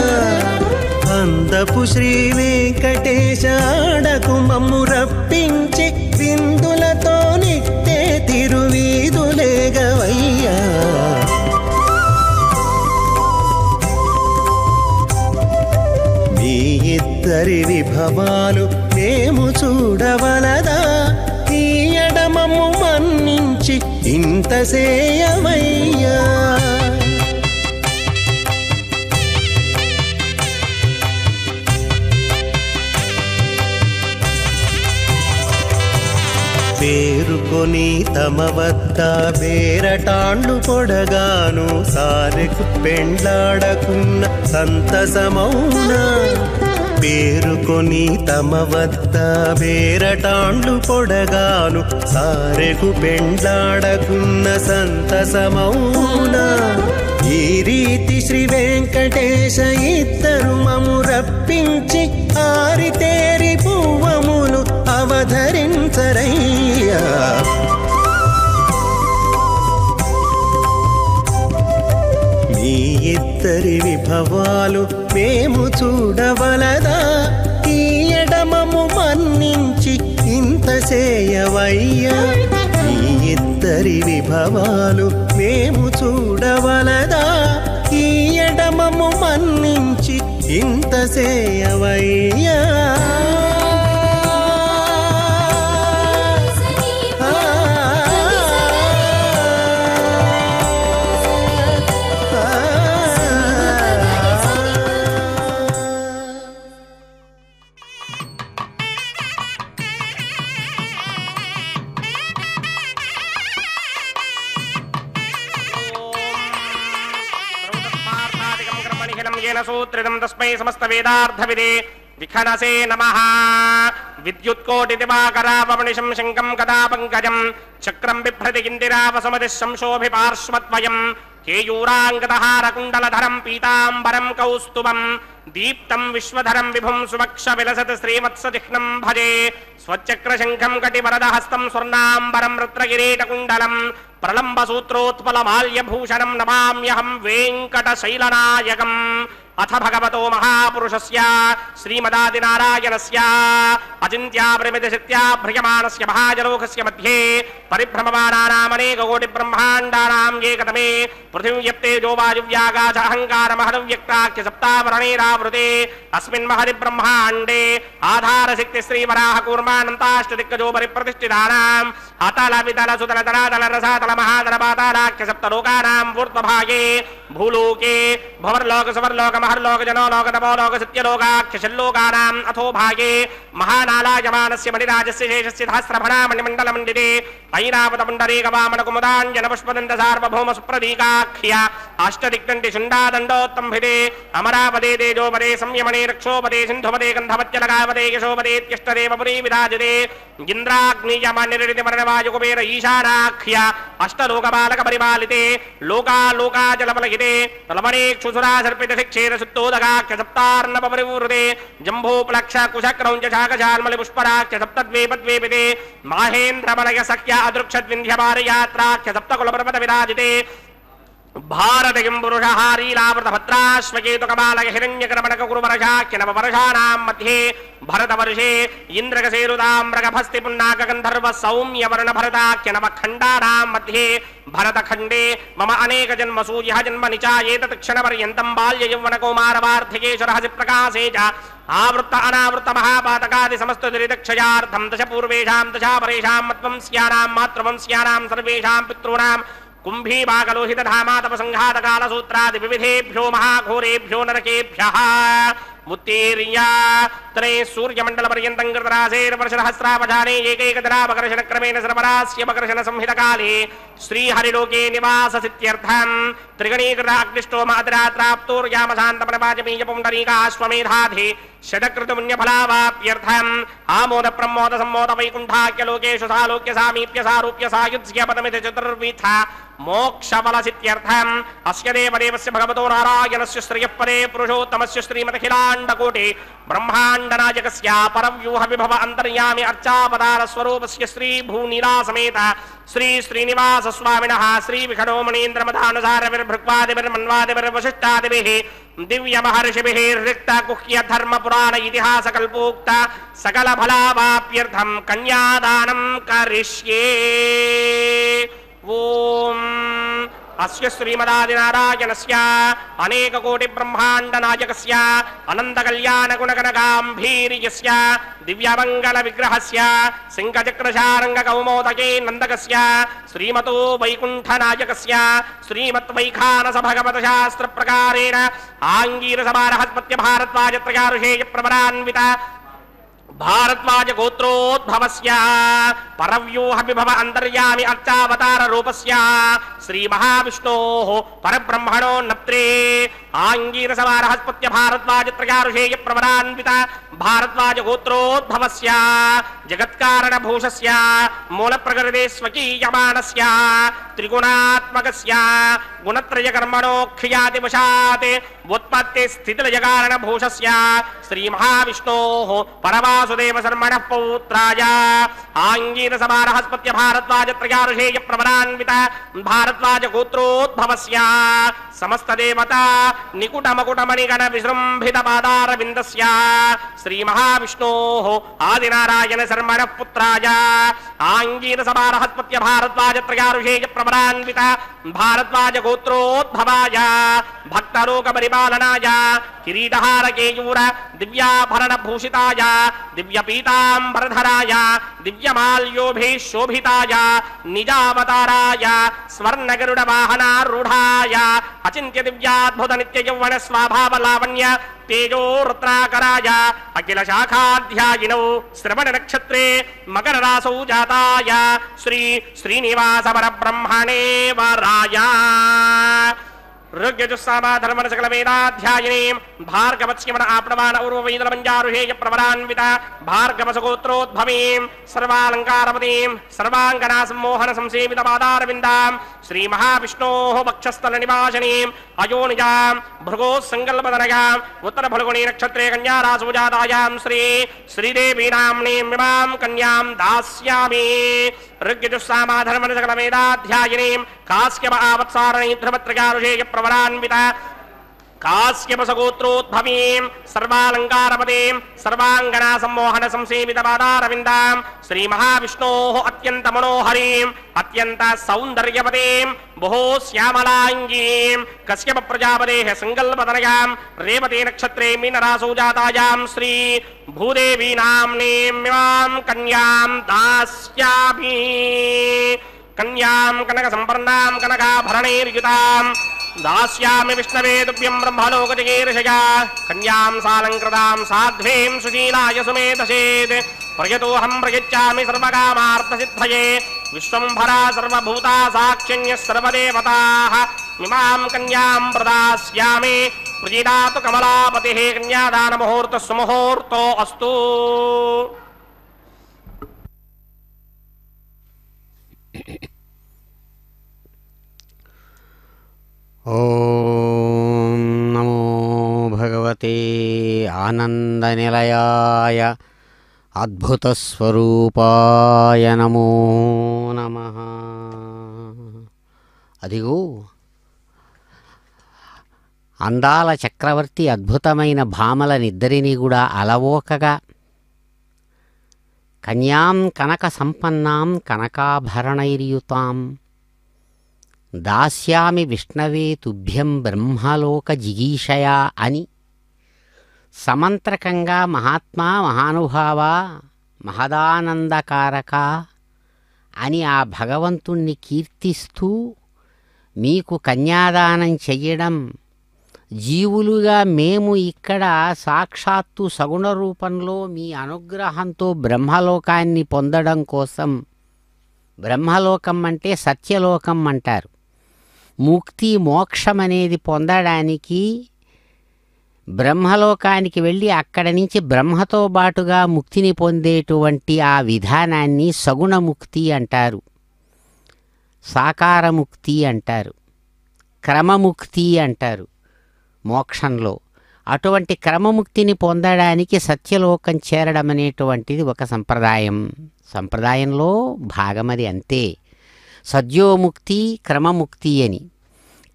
అందపు శ్రీ వెంకటేశ ఆడకు మమ్ము రప్పించి విందులతో నిట్టే తిరువీధులేగవయ్యా మీ ఇద్దరి విభవాలు మేము చూడవలదా ఈ ఎడమము మన్నించి ఇంత చేయవయ్యా పేరుకొని తమ వద్ద బేరటాండ్లు పొడగాను సారెకు పెండ్లాడకున్న సంతసమౌనా పేరుకొని తమ వద్ద బేరటాండ్లు పొడగాను సారెకు పెండ్లాడకున్న సంతసమౌనా ఈ రీతి శ్రీ వెంకటేశ ఇద్దరు మము రప్పించి ఆరితేరి పువ్వములు అవధరించరయ్యా మీ ఇద్దరి విభవాలు మేము చూడవలదా ఈ ఎడమము మన్నించి ఇంత చేయవయ్యా మీ ఇద్దరి విభవాలు మేము చూడవలదా ఈ ఎడమము మన్నించి ఇంత చేయవయ్యా सूत्रिदं तस्मै समस्त वेदार्थविदे विखनसे नमः विद्युत्कोटि दिवाकरावमनिशं शङ्कं कदा पङ्कजं चक्रं बिभ्रति किन्दिरावसमतिः संशोभिपार्श्वद्वयं केयूराङ्गदहारकुण्डलधरं पीताम्बरं कौस्तुभं दीप्तं विश्वधरं विभुं सुवक्ष विलसत् श्रीवत्सचिह्नं भजे स्वच्चक्रशङ्खं कटिवरदहस्तं स्वर्णाम्बरं रुद्रकिरीटकुण्डलं प्रलम्बसूत्रोत्पलमाल्यभूषणं नमाम्यहं वेङ्कटशैलनायकम् అథ భగవతో మహాపురుషస్య శ్రీమదాదినారాయణస్య అచింత్యా పరిమిత శక్త్యా భ్రియమాణస్య మహాజలోకస్య మధ్యే పరిభ్రమమాణానామనేక కోటి బ్రహ్మాండానాం ఏకతమే పృథివ్యప్తేజో వాయువ్యాకాశ అహంకారమహదవ్యక్తాఖ్య సప్తావరణైరావృతే అస్మిన్ మహది బ్రహ్మాండే ఆధారశక్తి శ్రీవరాహ కూర్మానంతాష్టదిక్కజో పరిప్రతిష్ఠితానాం అతల వితల సుతల తలాతల రసాతల మహాతల పాతాళాఖ్య సప్తలోకానాం ఊర్ధ్వభాగే భూలోకే భవర్లోక సువర్లోక మహర్లోక జనోలోక తపోలోక సత్యలోకాఖ్య షల్లోకానాం అథో భాగే మహానాలాయమానస్య మణిరాజస్య శేషస్య సహస్రఫణా మణిమండల మండితే ఐరావత పుండరీక వామన కుముదాంజన పుష్పదంత సార్వభౌమ సుప్రదీకాఖ్య అష్టదిక్కంటి శుండాదండోత్తంభితే అమరాపదే తేజోపదే సంయమనే రక్షోపదే సింధుపదే గంధవత్యలగావదే యశోపదేత్యష్టదేవ పురీ విరాజతే ఇంద్రాగ్నియమనిరితి మరణవాయు కుబేర ఈశానాఖ్య అష్టలోకపాలక పరిపాలితే లోకాలోకాచలపలహితే తలమణేక్షుసురా సర్పిత శిక్షేర సుత్తోదగాఖ్య సప్తార్ణవ పరివృతే జంభూప్లక్ష కుశక్రౌంచ శాకశాల్మలి పుష్పరాఖ్య సప్తద్వేపద్వేపితే మాహేంద్రమలయ సఖ్య అదృక్షద్వింధ్యపారయాత్రాఖ్య సప్తకులపర్వత విరాజితే భారతయం పురుషహారీలావృత భద్రాశ్వకేతుకమాలయ హిరణ్యకరమణక కురువర్షాఖ్య నవవర్షాణాం మధ్యే భరతవర్షే ఇంద్రగసేరుతామ్రగభస్తి పున్నాక గంధర్వ సౌమ్యవర్ణ భరతాఖ్య నవఖండానాం మధ్యే భరతఖండే మమ అనేక జన్మ సూర్య జన్మ నిచాయేతత్ క్షణపర్యంతం బాల్య యౌవన కౌమారవార్ధకేశురహసి ప్రకాశే చ ఆవృత్త అనావృత్త మహాపాతకాది సమస్త దురితక్షయార్థం దశ పూర్వేషాం దశాపరేషాం మత్వంస్యానాం మాతృవంస్యానాం సర్వేషాం పితॄణాం కుంభీబాగలోహిత ధామాతప సంఘాత కాల సూత్రాది వివిధేభ్యో మహాఘోరేభ్యో నరకేభ్యః ఉత్తీర్య త్రే సూర్యమండల పర్యంతం కృతరాశేర్వర్షసహస్రావధానే ఏకైకధరాపకర్షణ క్రమేణ సర్వరాస్యపకర్షణ సంహిత కాలే శ్రీహరిలోకే నివాససిత్యర్థం త్రిగణీకృత అగ్నిష్టోమ అతిరాత్రాప్తోర్యామశాంతమనపాచమీయ పుండరీకాశ్వమేధాధి షడకృతమున్యఫలావాప్యర్థం ఆమోద ప్రమోద సమ్మోద వైకుంఠాఖ్య లోకేషు సాలోక్య సామీప్య సారూప్య సాయుధ్య పదమితి చతుర్విధ మోక్షఫలసిత్యర్థం అస్య దేవదేవస్య భగవతో నారాయణస్య శ్రియపదే పురుషోత్తమస్య శ్రీమదఖిలాండకోటి బ్రహ్మాండనాయకస్య పరవ్యూహ విభవ అంతర్యామి అర్చావతార స్వరూపస్య శ్రీ భూనీలాసమేత శ్రీ శ్రీనివాస స్వామినః శ్రీ విఖడోమణీంద్రమధానుసారవిర్భృక్వాదిభిర్వశిష్టాదిభిః దివ్య మహర్షిభిః రిక్త కుహ్య ధర్మ పురాణ ఇతిహాస కల్పోక్త సకల ఫలావాప్యర్థం కన్యాదానం కరిష్యే. ఓం అస్య శ్రీమదాదినారాయణస్య అనేక కోటి బ్రహ్మాండ నాయకస్య అనంత కళ్యాణ గుణగణగాంభీర్యస్య దివ్యమంగళ విగ్రహస్య సింహచక్రశారంగ కౌమోదకే నందకస్య శ్రీమతో వైకుంఠ నాయకస్య శ్రీమత్ వైఖానస భగవత శాస్త్ర ప్రకారేణ ఆంగీరస బృహస్పత్య భారద్వాజ త్రయారుషేయ ప్రవరాన్విత భారద్వాజ గోత్రోద్భవస్య పరవ్యూహ విభవ అంతర్యామి అర్చావతార రూపస్య శ్రీ మహావిష్ణోః పరబ్రహ్మణో నప్త్రే ఆంగీరస బృహస్పత్య భారద్వాజ త్రయారుషేయ ప్రవరాన్విత భారద్వాజ గోత్రోద్భవస్య జగత్కారణ భూషస్య మూల ప్రకృతే స్వకీయమానస్య త్రిగుణాత్మకస్య గుణత్రయ కర్మణో క్షయాతివశాత్ ఉత్పత్తి స్థితిలయ కారణ భూషస్య శ్రీ మహావిష్ణోః పరవాసుదేవ శర్మణ పౌత్రాయ ఆంగీరస బృహస్పత్య భారద్వాజ త్రయారుషేయ ప్రవరాన్విత భారద్వాజ గోత్రోద్భవస్య సమస్త దేవత నికుట మకుటమణిగణ విజృంభిత పాదారవిందస్య శ్రీ మహావిష్ణోః ఆదినారాయణ శర్మణ పుత్రాయ ఆంగీరస బృహస్పత్య భారద్వాజ త్రయారుషేయ ప్రవరాన్విత భారద్వాజ గోత్రోద్భవాయ భక్తలోక పరిపాలనాయ కిరీటహార కేయూర దివ్యాభరణ భూషితాయ దివ్య పీతాంబరధరాయ దివ్యమాల్యోభిః శోభితాయ నిజావతారాయ స్వర్ణగరుడ వాహనారూఢాయ అచింత్య దివ్యాద్భుత నిత్య యౌవన స్వభావ లావణ్య తేజో రుద్రాకరాయ అఖిల శాఖాధ్యాయినౌ శ్రవణ నక్షత్రే మకర రాసౌ జాతాయ శ్రీ శ్రీనివాస పరబ్రహ్మణే వరాయ ఋగ్యజుస్సామాధర్మణ సకల వేదాధ్యాయినీం భార్గవత్స్యమన ఆప్నవాన ఊర్వవైదలమంజారుషేయ ప్రవరాన్విత భార్గవసగోత్రోద్భవీం సర్వాలంకారవతీం సర్వాంగనా సమ్మోహన సంసేవిత పాదారవిందాం శ్రీ మహావిష్ణోః వక్షస్థల నివాసినీం అయోనిజాం భృగోః సంకల్పదనయాం ఉత్తర ఫల్గుణీ నక్షత్రే కన్యారాసౌ జాతాయాం శ్రీ శ్రీదేవీ నామ్నీం ఇమాం కన్యాం దాస్యామి. ఋగ్యజుస్సామాధర్మణ సకల వేదాధ్యాయినీం కాశ్యప ఆవత్సారణీ ధ్రువత్రయారుషేయ ప్రవరాన్విత కాశ్యపసగోత్రోద్భవీం సర్వాలంకారపదీం సర్వాంగనా సమ్మోహన సంసేవిత పాదారవిందాం శ్రీ మహావిష్ణోః అత్యంత మనోహరీం అత్యంత సౌందర్యపదీం బహో శ్యామలాంగీం కశ్యప ప్రజాపతేః సంకల్పతనయాం రేవతి నక్షత్రే మీనరాశౌ జాతాయాం శ్రీ భూదేవీ నామ్నీమిమాం కన్యాం దాస్యామి కన్యాం కనక సంపర్ణాం కనకాభరణైర్యుతాం దాస్యామి విష్ణవే తుభ్యం బ్రహ్మలోకజగీర్షయా కన్యాం సాలంకృతాం సాధ్వీం సుశీలాయ సుమేధసేత్ ప్రయతోహం ప్రయచ్చామి సర్వకామార్థసిద్ధయే విశ్వంభరా సర్వభూతా సాక్షిణ్యः సర్వదేవతాః ఇమాం కన్యాం ప్రదాస్యామి ప్రజీదాతు కమలాపతిః కన్యాదాన ముహూర్తః సుముహూర్తో అస్తు. ఓం నమో భగవతే ఆనందనిలయాయ అద్భుతస్వరూపాయ నమో నమః. అదిగో అందాల చక్రవర్తి అద్భుతమైన భామలనిద్దరినీ కూడా అలవోకగా కన్యాం కనక సంపన్నాం కనకాభరణైర్యుతాం దాస్యామి విష్ణవే తుభ్యం బ్రహ్మలోక జిగీషయా అని సమంత్రకంగా మహాత్మా మహానుభావ మహదానందకారక అని ఆ భగవంతుణ్ణి కీర్తిస్తూ మీకు కన్యాదానం చెయ్యడం, జీవులుగా మేము ఇక్కడ సాక్షాత్తు సగుణ రూపంలో మీ అనుగ్రహంతో బ్రహ్మలోకాన్ని పొందడం కోసం, బ్రహ్మలోకం అంటే సత్యలోకం అంటారు, ముక్తి మోక్షం అనేది పొందడానికి బ్రహ్మలోకానికి వెళ్ళి అక్కడ నుంచి బ్రహ్మతో బాటుగా ముక్తిని పొందేటువంటి ఆ విధానాన్ని సగుణ ముక్తి అంటారు, సాకారముక్తి అంటారు, క్రమముక్తి అంటారు మోక్షంలో. అటువంటి క్రమముక్తిని పొందడానికి సత్యలోకం చేరడం అనేటువంటిది ఒక సంప్రదాయం. సంప్రదాయంలో భాగమది అంతే. సద్యోముక్తి క్రమముక్తి అని.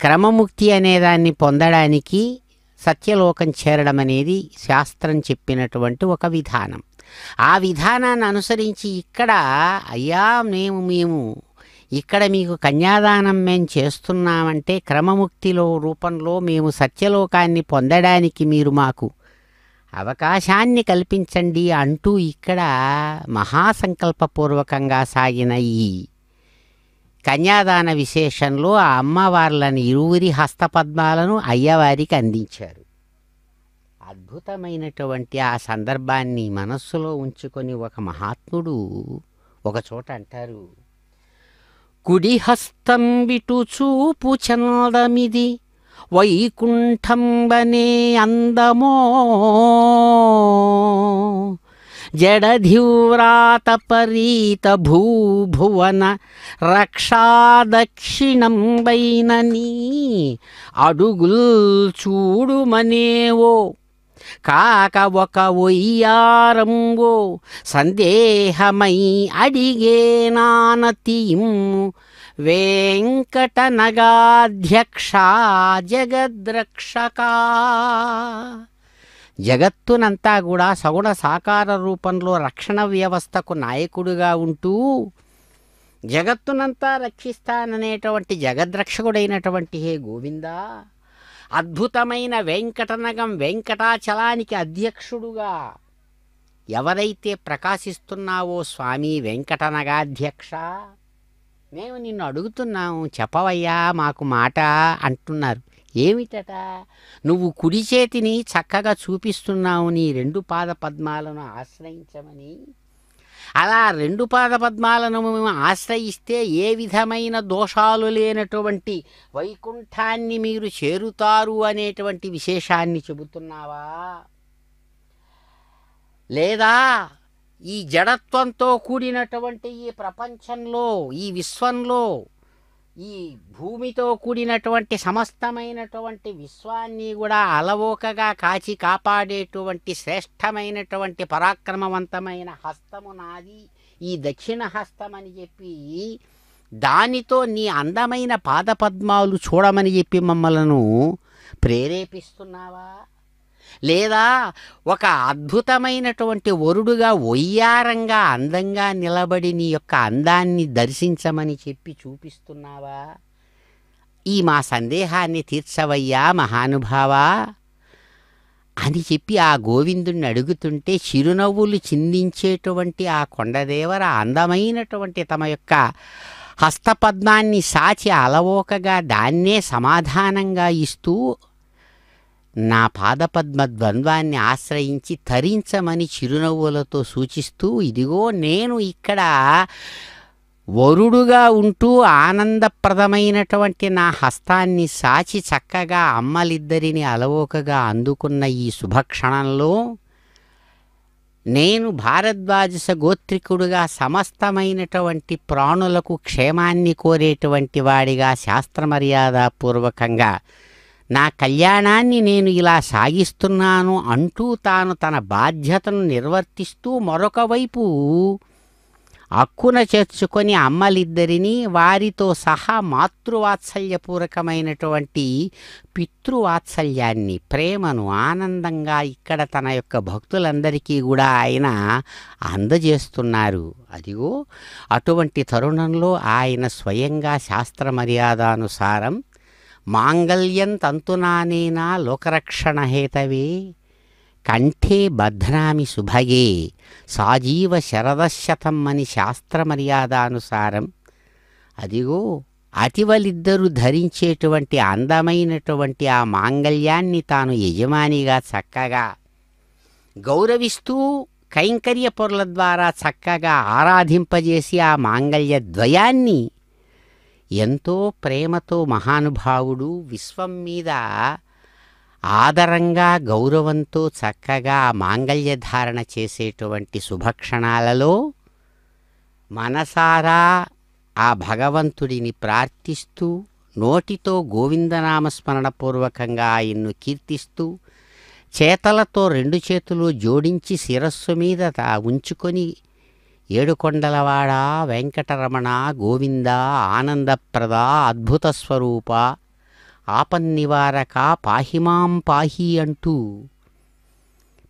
క్రమముక్తి అనేదాన్ని పొందడానికి సత్యలోకం చేరడం అనేది శాస్త్రం చెప్పినటువంటి ఒక విధానం. ఆ విధానాన్ని అనుసరించి ఇక్కడ అయ్యా మేము ఇక్కడ మీకు కన్యాదానం మేము చేస్తున్నామంటే క్రమముక్తిలో రూపంలో మేము సత్యలోకాన్ని పొందడానికి మీరు మాకు అవకాశాన్ని కల్పించండి అంటూ ఇక్కడ మహాసంకల్పపూర్వకంగా సాగిన ఈ కన్యాదాన విశేషంలో ఆ అమ్మవార్లని ఇరువురి హస్తపద్మాలను అయ్యవారికి అందించారు. అద్భుతమైనటువంటి ఆ సందర్భాన్ని మనస్సులో ఉంచుకొని ఒక మహాత్ముడు ఒకచోట అంటారు, కుడి హస్తం విటు చూపు చందమిది వైకుంఠంబనే అందమో జడధివ్రాత పరీత భూభువన రక్షాదక్షిణం వైనని అడుగుల్ చూడుమనేవో కాక ఒక ఒయ్యారంవో సందేహమై అడిగే నానతిం వెంకటనగాధ్యక్ష జగద్రక్షక. జగత్తునంతా కూడా సగుణ సాకార రూపంలో రక్షణ వ్యవస్థకు నాయకుడిగా ఉంటూ జగత్తునంతా రక్షిస్తాననేటువంటి జగద్రక్షకుడైనటువంటి హే గోవిందా, అద్భుతమైన వెంకటనగం వెంకటాచలానికి అధ్యక్షుడుగా ఎవరైతే ప్రకాశిస్తున్నావో స్వామి వెంకటనగాధ్యక్ష, మేము నిన్ను అడుగుతున్నాము చెప్పవయ్యా మాకు మాట అంటున్నారు. ఏమిటట? నువ్వు కుడి చేతిని చక్కగా చూపిస్తున్నావు నీ రెండు పాద పద్మాలను ఆశ్రయించమని. అలా రెండు పాద పద్మాలను మేము ఆశ్రయిస్తే ఏ విధమైన దోషాలు లేనటువంటి వైకుంఠాన్ని మీరు చేరుతారు అనేటువంటి విశేషాన్ని చెబుతున్నావా? లేదా ఈ జడత్వంతో కూడినటువంటి ఈ ప్రపంచంలో, ఈ విశ్వంలో, ఈ భూమితో కూడినటువంటి సమస్తమైనటువంటి విశ్వాన్ని కూడా అలవోకగా కాచి కాపాడేటువంటి శ్రేష్టమైనటువంటి పరాక్రమవంతమైన హస్తము నాది, ఈ దక్షిణ హస్తం అని చెప్పి దానితో నీ అందమైన పాదపద్మాలు చూడమని చెప్పి మమ్మలను ప్రేరేపిస్తున్నావా? లేదా ఒక అద్భుతమైనటువంటి వరుడుగా ఒయ్యారంగా అందంగా నిలబడి నీ యొక్క అందాన్ని దర్శించమని చెప్పి చూపిస్తున్నావా? ఈ మా సందేహాన్ని తీర్చవయ్యా మహానుభావా అని చెప్పి ఆ గోవిందుణ్ణి అడుగుతుంటే చిరునవ్వులు చిందించేటువంటి ఆ కొండదేవర అందమైనటువంటి తమ యొక్క హస్తపద్మాన్ని సాచి అలవోకగా దాన్నే సమాధానంగా ఇస్తూ నా పాదపద్మ ద్వంద్వాన్ని ఆశ్రయించి తరించమని చిరునవ్వులతో సూచిస్తూ, ఇదిగో నేను ఇక్కడ వరుడుగా ఉంటూ ఆనందప్రదమైనటువంటి నా హస్తాన్ని సాచి చక్కగా అమ్మలిద్దరిని అలవోకగా అందుకున్న ఈ శుభక్షణంలో నేను భారద్వాజ గోత్రికుడుగా సమస్తమైనటువంటి ప్రాణులకు క్షేమాన్ని కోరేటువంటి వాడిగా శాస్త్రమర్యాదపూర్వకంగా నా కళ్యాణాన్ని నేను ఇలా సాగిస్తున్నాను అంటూ తాను తన బాధ్యతను నిర్వర్తిస్తూ మరొక వైపు అక్కున చేర్చుకొని అమ్మలిద్దరినీ వారితో సహా మాతృవాత్సల్యపూర్వకమైనటువంటి పితృవాత్సల్యాన్ని ప్రేమను ఆనందంగా ఇక్కడ తన యొక్క భక్తులందరికీ కూడా ఆయన అందజేస్తున్నారు. అదిగో అటువంటి తరుణంలో ఆయన స్వయంగా శాస్త్రమర్యాదానుసారం మాంగళ్యం తంతునానేనా లోకరక్షణ హేతవే కంఠే బధ్నామి శుభగే సాజీవ శరదశతం అని శాస్త్రమర్యాదానుసారం అదిగో అతివలిద్దరూ ధరించేటువంటి అందమైనటువంటి ఆ మాంగళ్యాన్ని తాను యజమానిగా చక్కగా గౌరవిస్తూ కైంకర్య పొరల ద్వారా చక్కగా ఆరాధింపజేసి ఆ మాంగళ్య ద్వయాన్ని ఎంతో ప్రేమతో మహానుభావుడు విశ్వం మీద ఆదరంగా గౌరవంతో చక్కగా మాంగళ్య ధారణ చేసేటువంటి శుభక్షణాలలో మనసారా ఆ భగవంతుడిని ప్రార్థిస్తూ నోటితో గోవిందనామస్మరణపూర్వకంగా ఆయన్ను కీర్తిస్తూ చేతలతో రెండు చేతులు జోడించి శిరస్సు మీద ఉంచుకొని ఏడుకొండలవాడ వెంకటరమణ గోవింద ఆనందప్రద అద్భుత స్వరూప ఆపన్నివారక పాహిమాం పాహి అంటూ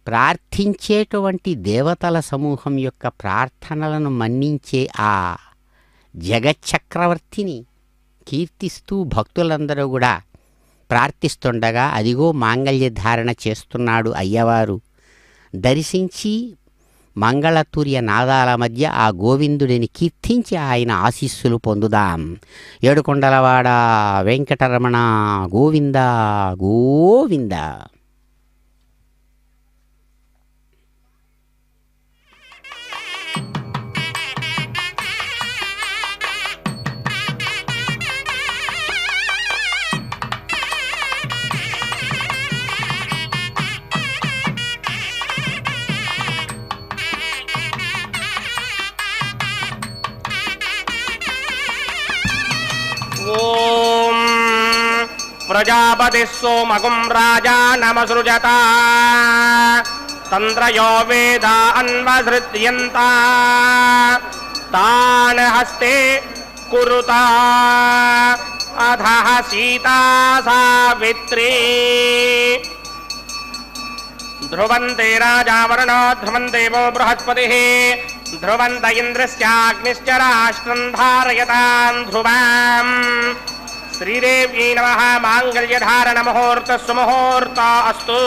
ప్రార్థించేటువంటి దేవతల సమూహం యొక్క ప్రార్థనలను మన్నించే ఆ జగచ్చక్రవర్తిని కీర్తిస్తూ భక్తులందరూ కూడా ప్రార్థిస్తుండగా అదిగో మాంగళ్య ధారణ చేస్తున్నాడు అయ్యవారు. దర్శించి మంగళతుర్య నాదాల మధ్య ఆ గోవిందుడిని కీర్తించి ఆయన ఆశీస్సులు పొందుదాం. ఏడుకొండలవాడ వెంకటరమణ గోవింద గోవింద. ఓం ప్రజాపతి సోమగుం రాజా నమసృజత తంత్రయో వేద అన్వసృత్యంత తాన్ హస్తే కురుత అధః సీతా సావిత్రీ ధ్రువంతే రాజావరుణో ధ్రువంతే వో బృహస్పతిః ధ్రువంత ఇంద్రస్యాగ్నిశ్చ రాష్ట్రం ధారయతాం ధ్రువాం. శ్రీదేవ్యై నమః. మాంగళ్యధారణ ముహూర్త సుముహూర్త అస్తు.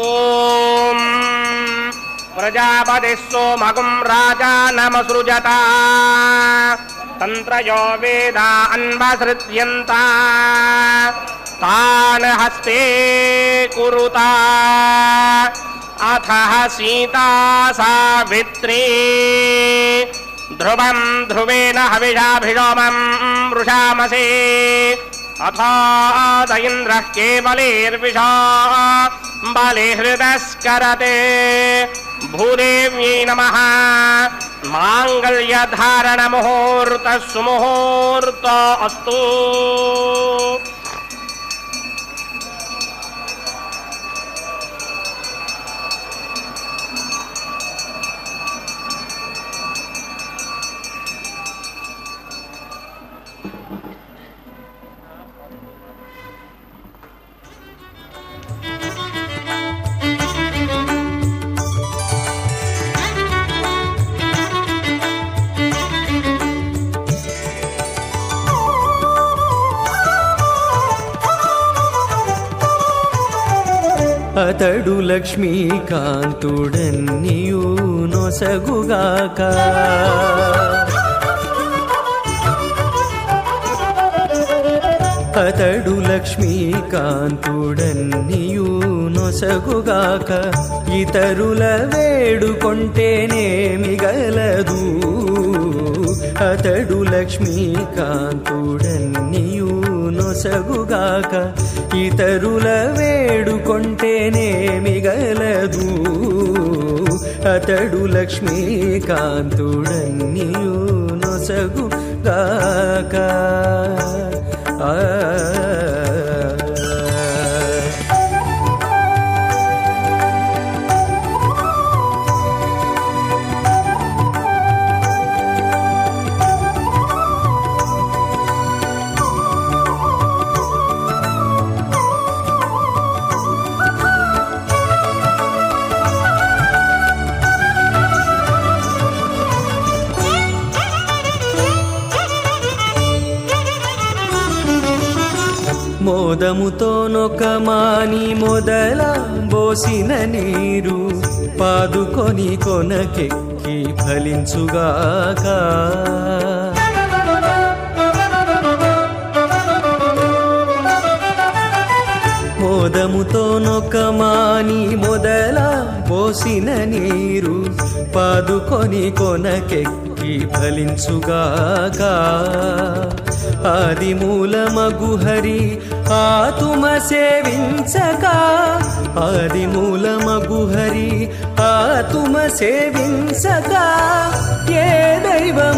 ఓం ప్రజాపతి సోమగుం రాజా నమసృజత తంత్రయో వేద అన్వసృత్యంత తాన్ హస్తే కురుత అథః సీతా సావిత్రీ ధ్రువం ధ్రువేణ హవిషాభిషోమం వృషామసే అథాద ఇంద్రః కేవలేర్విషా బలిహృదస్కరతే. భూదేవ్యై నమః. మాంగళ్యధారణ ముహూర్త సుముహూర్త అస్తు. అతడు లక్ష్మీకాంతుడన్నియు నొసగుగాక అతడు లక్ష్మీకాంతుడన్నియు నొసగుగాక ఇతరుల వేడుకొంటేనేమి గలదు అతడు లక్ష్మీకాంతుడన్నియు నొసగుగాక ఇతరుల వేడుకొంటేనేమి గలదు అతడు లక్ష్మీకాంతుడన్నియు నొసగుగాక మోదముతోనొక మాని మొదల బోసిన నీరు పాదుకొని కొనకెక్కి ఫలించుగాక మోదముతోనొక మాని మొదల బోసిన నీరు పాదుకొని కొనకెక్కి ఫలించుగాక ఆదిమూలమగు హరి ఆతుమ సేవించక ఆదిమూలమగు హరి ఆతుమ సేవించక ఏ దైవములగన్నానేమి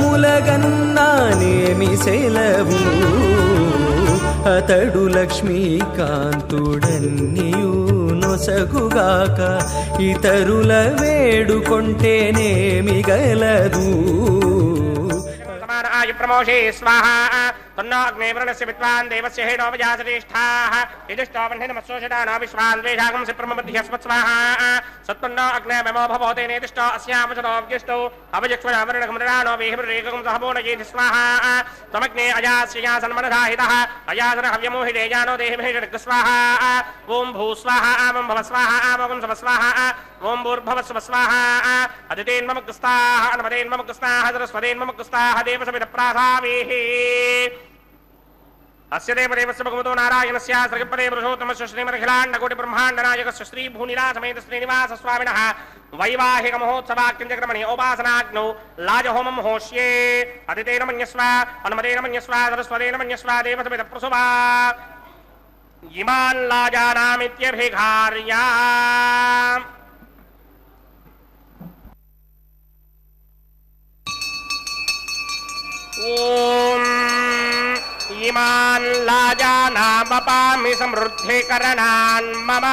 సెలవు అతడు లక్ష్మీకాంతుడన్నియు నొసగుగాక ఇతరుల వేడుకొంటేనేమి గలదు प्रमोषे स्वाहा तन्नो अग्ने वरुणस्य विद्वान् देवस्य हेणोपजासरेष्ठाः यजुष्टो वह्निनमस्सोषदानो विश्वान् द्वेषागं सिप्रमबद्ध्यस्मत् स्वाहा सत्पन्नो अग्ने ममो भवते नेतिष्ठो अस्यामचतोऽव्यष्टो अवजक्ष्मणावरणगमरानो वेहिमृरेकं सहपोनयेति स्वाहा त्वमग्ने अजास्ययासन्मनसाहितः अयासन हव्यमोहिते जानो देहिमहेषडग् स्वाहा ॐ भू स्वाहा आमं भव स्वाहा आमगं सव स्वाहा ॐ भूर्भवस्व स्वाहा अदितेन्ममग्स्ताः अनुमतेन्ममग्स्ताः सरस्वतेन्ममग्स्ताः देवसमितप्रासावेः अस्य देवदेवस्य भगवतो नारायणस्य सर्गपदे पुरुषोत्तमस्य श्रीमदखिलाण्डकोटिब्रह्माण्डनायकस्य श्रीभूनिलासमेत श्रीनिवासस्वामिनः वैवाहिकमहोत्सवाख्यञ्चक्रमणि उपासनाग्नौ लाजहोमं होष्ये अदितेन मन्यस्व अनुमतेन मन्यस्व सरस्वतेन मन्यस्व देवसमितप्रसुवा इमान् लाजानामित्यभिघार्या ॐ इमान् लाजानामपामि समृद्धिकरणान् मम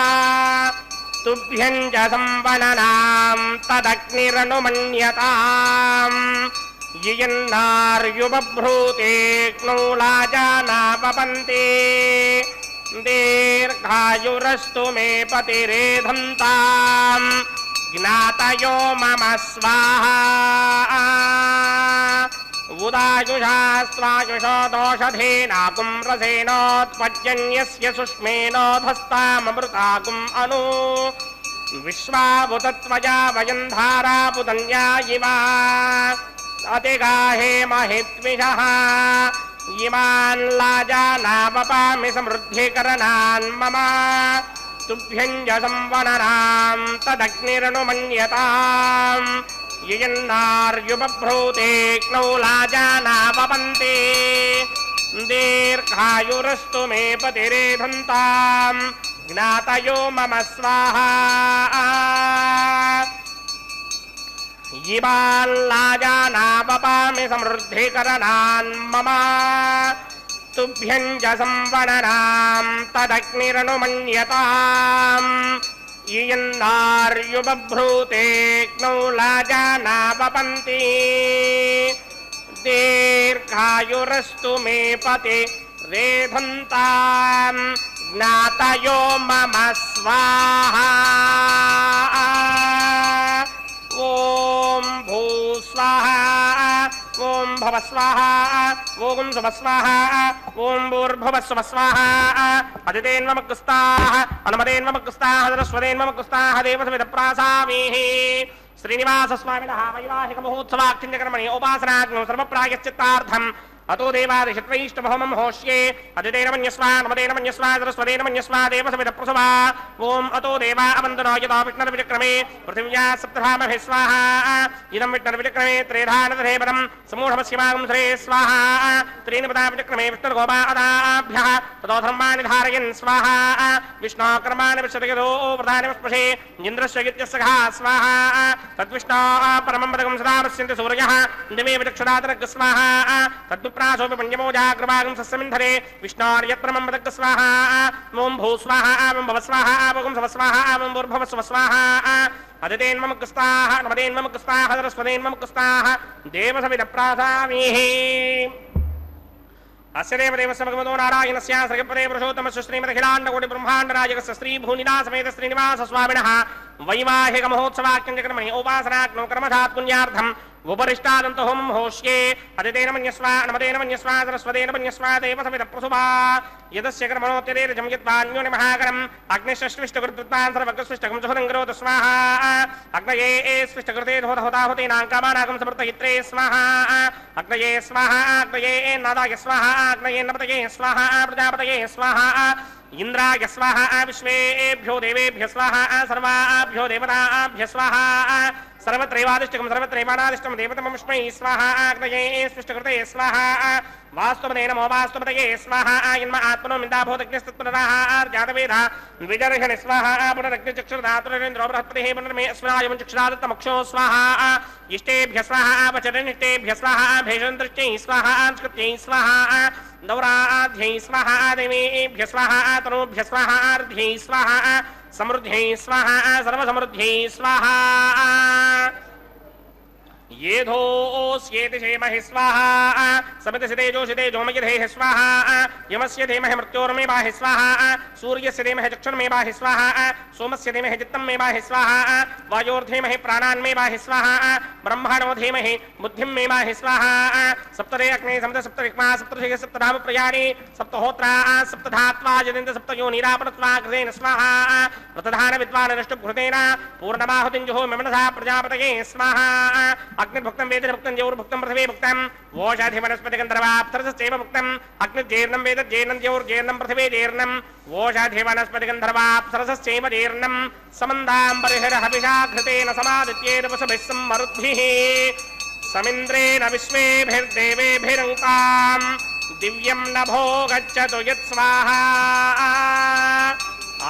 तुभ्यं च संवननां तदग्निरनुमन्यताम् ययन्नार्युबभ्रूतेऽग्नौ लाजानापपन्ति दीर्घायुरस्तु मे पतिरेधन्ताम् ज्ञातयो मम स्वाहा उदायुषास्त्वायुषो दोषधेनाकुं रसेनोत्पद्यन्यस्य सुष्मेनोधस्ताममृताकुम् अनु विश्वाभुतत्वया वयं धारापुतन्या इव अतिगाहे महित्विषः इमान् लाजानामपामि समृद्धिकरणान् मम तुभ्यं च संवननां तदग्निरनुमन्यताम् ययन्नार्युबभ्रूतेऽग्नौ लाजानापपन्ति दीर्घायुरस्तु मे पतिरेधन्ताम् ज्ञातयो मम स्वाहा इमान् लाजानापपामि समृद्धिकरणान् मम तुभ्यं च संवननां तदग्निरनुमन्यताम् ययन्नार्युबभ्रूतेऽग्नौ लाजानापपन्ति दीर्घायुरस्तु मे पतिरेधन्ताम् ज्ञातयो मम स्वाहा ॐ भू स्वाहा ॐ భవ స్వాహా ఓం శుభ స్వాహా ఓం భూర్భువ స్వ స్వాహా అదితేన్వమకుస్తాః అనుమతేన్వమకుస్తాః సరస్వతేన్వమకుస్తాః దేవసవిద ప్రాసామీః శ్రీనివాస స్వామినః వైవాహిక మహోత్సవాఖ్యంజకర్మణి ఉపాసనాగ్నో సర్వప్రాయశ్చిత్తార్థం అతో దేవాదిశత్వైష్టభవమం హోష్యే అదితేన మన్యస్వా నమదేన మన్యస్వా సరస్వతేన మన్యస్వా దేవసవిద ప్రసవా ఓం అతో దేవా అవందనో యదా విష్ణుర్విక్రమే పృథివ్యా సప్తధామభిः స్వాహా ఇదం విష్ణుర్విక్రమే త్రేధానదధేపదం సమూఢమస్యమాగం శ్రే స్వాహా త్రీని పదా విక్రమే విష్ణుర్గోపాదాభ్యः తతో ధర్మాని ధారయన్ స్వాహా విష్ణో కర్మాణి విశ్వతయదో ప్రధాని స్పృశే ఇంద్రస్య గిత్యస్సఖా స్వాహా తద్విష్ణో పరమం పదకం సదా పశ్యంతి సూర్యः దివే విచక్షణాతరగ్ స్వాహా తద్విప్రాసోపి పంచమోజాగ్రవాగం సస్యమింధరే విష్ణోర్యత్రమం పదగ్ స్వాహా ఓం భూ స్వాహా ఓం భవ స్వాహా ఓం శవ స్వాహా ఓం భూర్భవ స్వ స్వాహా అదితేన్మముక్స్తాః నమదేన్మముక్స్తాః సరస్వతేన్మముక్స్తాః దేవసవిద ప్రాసామీః అస్య దేవదేవస్య భగవతో నారాయణస్య శ్రీపదే పురుషోత్తమస్య శ్రీమదఖిలాండకోటి బ్రహ్మాండరాజకస్య శ్రీభూనివాసమేత శ్రీనివాస స్వామినః వైవాహిక మహోత్సవాఖ్యంజకర్మణి ఉపాసనాగ్నో కర్మధాత్ పుణ్యార్థం ఉపరిష్టాదంత హోమం హోష్యే అదితేన మన్యస్వా నమదేన మన్యస్వా సరస్వతేన మన్యస్వా దేవసవిద ప్రసుభా యదస్య కర్మణోత్యరేరజం యద్వాన్యోని మహాకరం అగ్నిశ్చష్విష్టకృత్వాన్ సర్వగస్విష్టకం సుహృదం కరోతు స్వాహా అగ్నయే స్విష్టకృతే హోతాహుతీనాం కామానాగం సమర్థయిత్రే స్వాహా అగ్నయే స్వాహా అగ్నయే నాదాయ స్వాహా అగ్నయే నపతయే స్వాహా ప్రజాపతయే స్వాహా ఇంద్రాయ స్వాహా విశ్వేభ్యో దేవేభ్య స్వాహా సర్వాభ్యో దేవతాభ్య స్వాహా సర్వత్రైవాదిష్టకం సర్వత్రైవానాదిష్టం దేవతమస్మై స్వాహా అగ్నయే స్పృష్టకృతే స్వాహా వాస్తుపదే నమో వాస్తుపతయే స్వాహా యన్మ ఆత్మనో మిందాభూతగ్నిస్తత్పునరార్జాతవేద విజర్షణి స్వాహా పునరగ్నిచక్షుర్ధాతురేంద్రో బృహస్పతిః పునర్మే అస్మరాయముం చక్షురాదత్తమక్షో స్వాహా ఇష్టేభ్య స్వాహా పచరణిష్టేభ్య స్వాహా భేషంతృష్ట్యై స్వాహా స్కృత్యై స్వాహా దౌరాధ్యై స్వాహా దేవేభ్య స్వాహా తనూభ్య స్వాహా అర్ధ్యై స్వాహా సమృద్ధ్యై స్వాహా సర్వసమృద్ధ్యై స్వాహా येधोऽस्येति क्षेमहि स्वाहा समितस्य तेजोषि तेजोमयधेः स्वाहा यमस्य धीमहि मृत्योर्मे बाहि स्वाहा सूर्यस्य धीमहि चक्षुर्मे बाहि स्वाहा सोमस्य धीमहि चित्तं मे बाहि स्वाहा वायोर्धीमहि प्राणान्मे बाहि स्वाहा ब्रह्मणो धीमहि बुद्धिं मे बाहि स्वाहा सप्तदे अग्ने सप्त सप्तविक्मा सप्तऋषिः सप्तधाम प्रयाणि सप्तहोत्रा सप्तधात्वा जनिन्द सप्तयोनिरापणत्वा कृतेन स्वाहा व्रतधान विद्वान् नष्टुघृतेन पूर्णमाहुतिञ्जुहोमि मनसा प्रजापतये स्वाहा अग्निर्भुक्तं वेदभुक्तं जौर्भुक्तं पृथिवी भुक्तं वोषाधि वनस्पति गन्धर्वाप्सरसश्चैव भुक्तं अग्निर्जेर्णं वेदज्जेर्णं जौर्जेर्णं पृथिवी जेर्णं वोषाधि वनस्पति गन्धर्वाप्सरसश्चैव जेर्णं समन्दाम्बरिहरहविषा घृतेन समादित्येन वसुभिः सम्मरुद्भिः समिन्द्रेण विश्वेभिर्देवेभिरङ्कां दिव्यं नभो गच्छतु यत्स्वाहा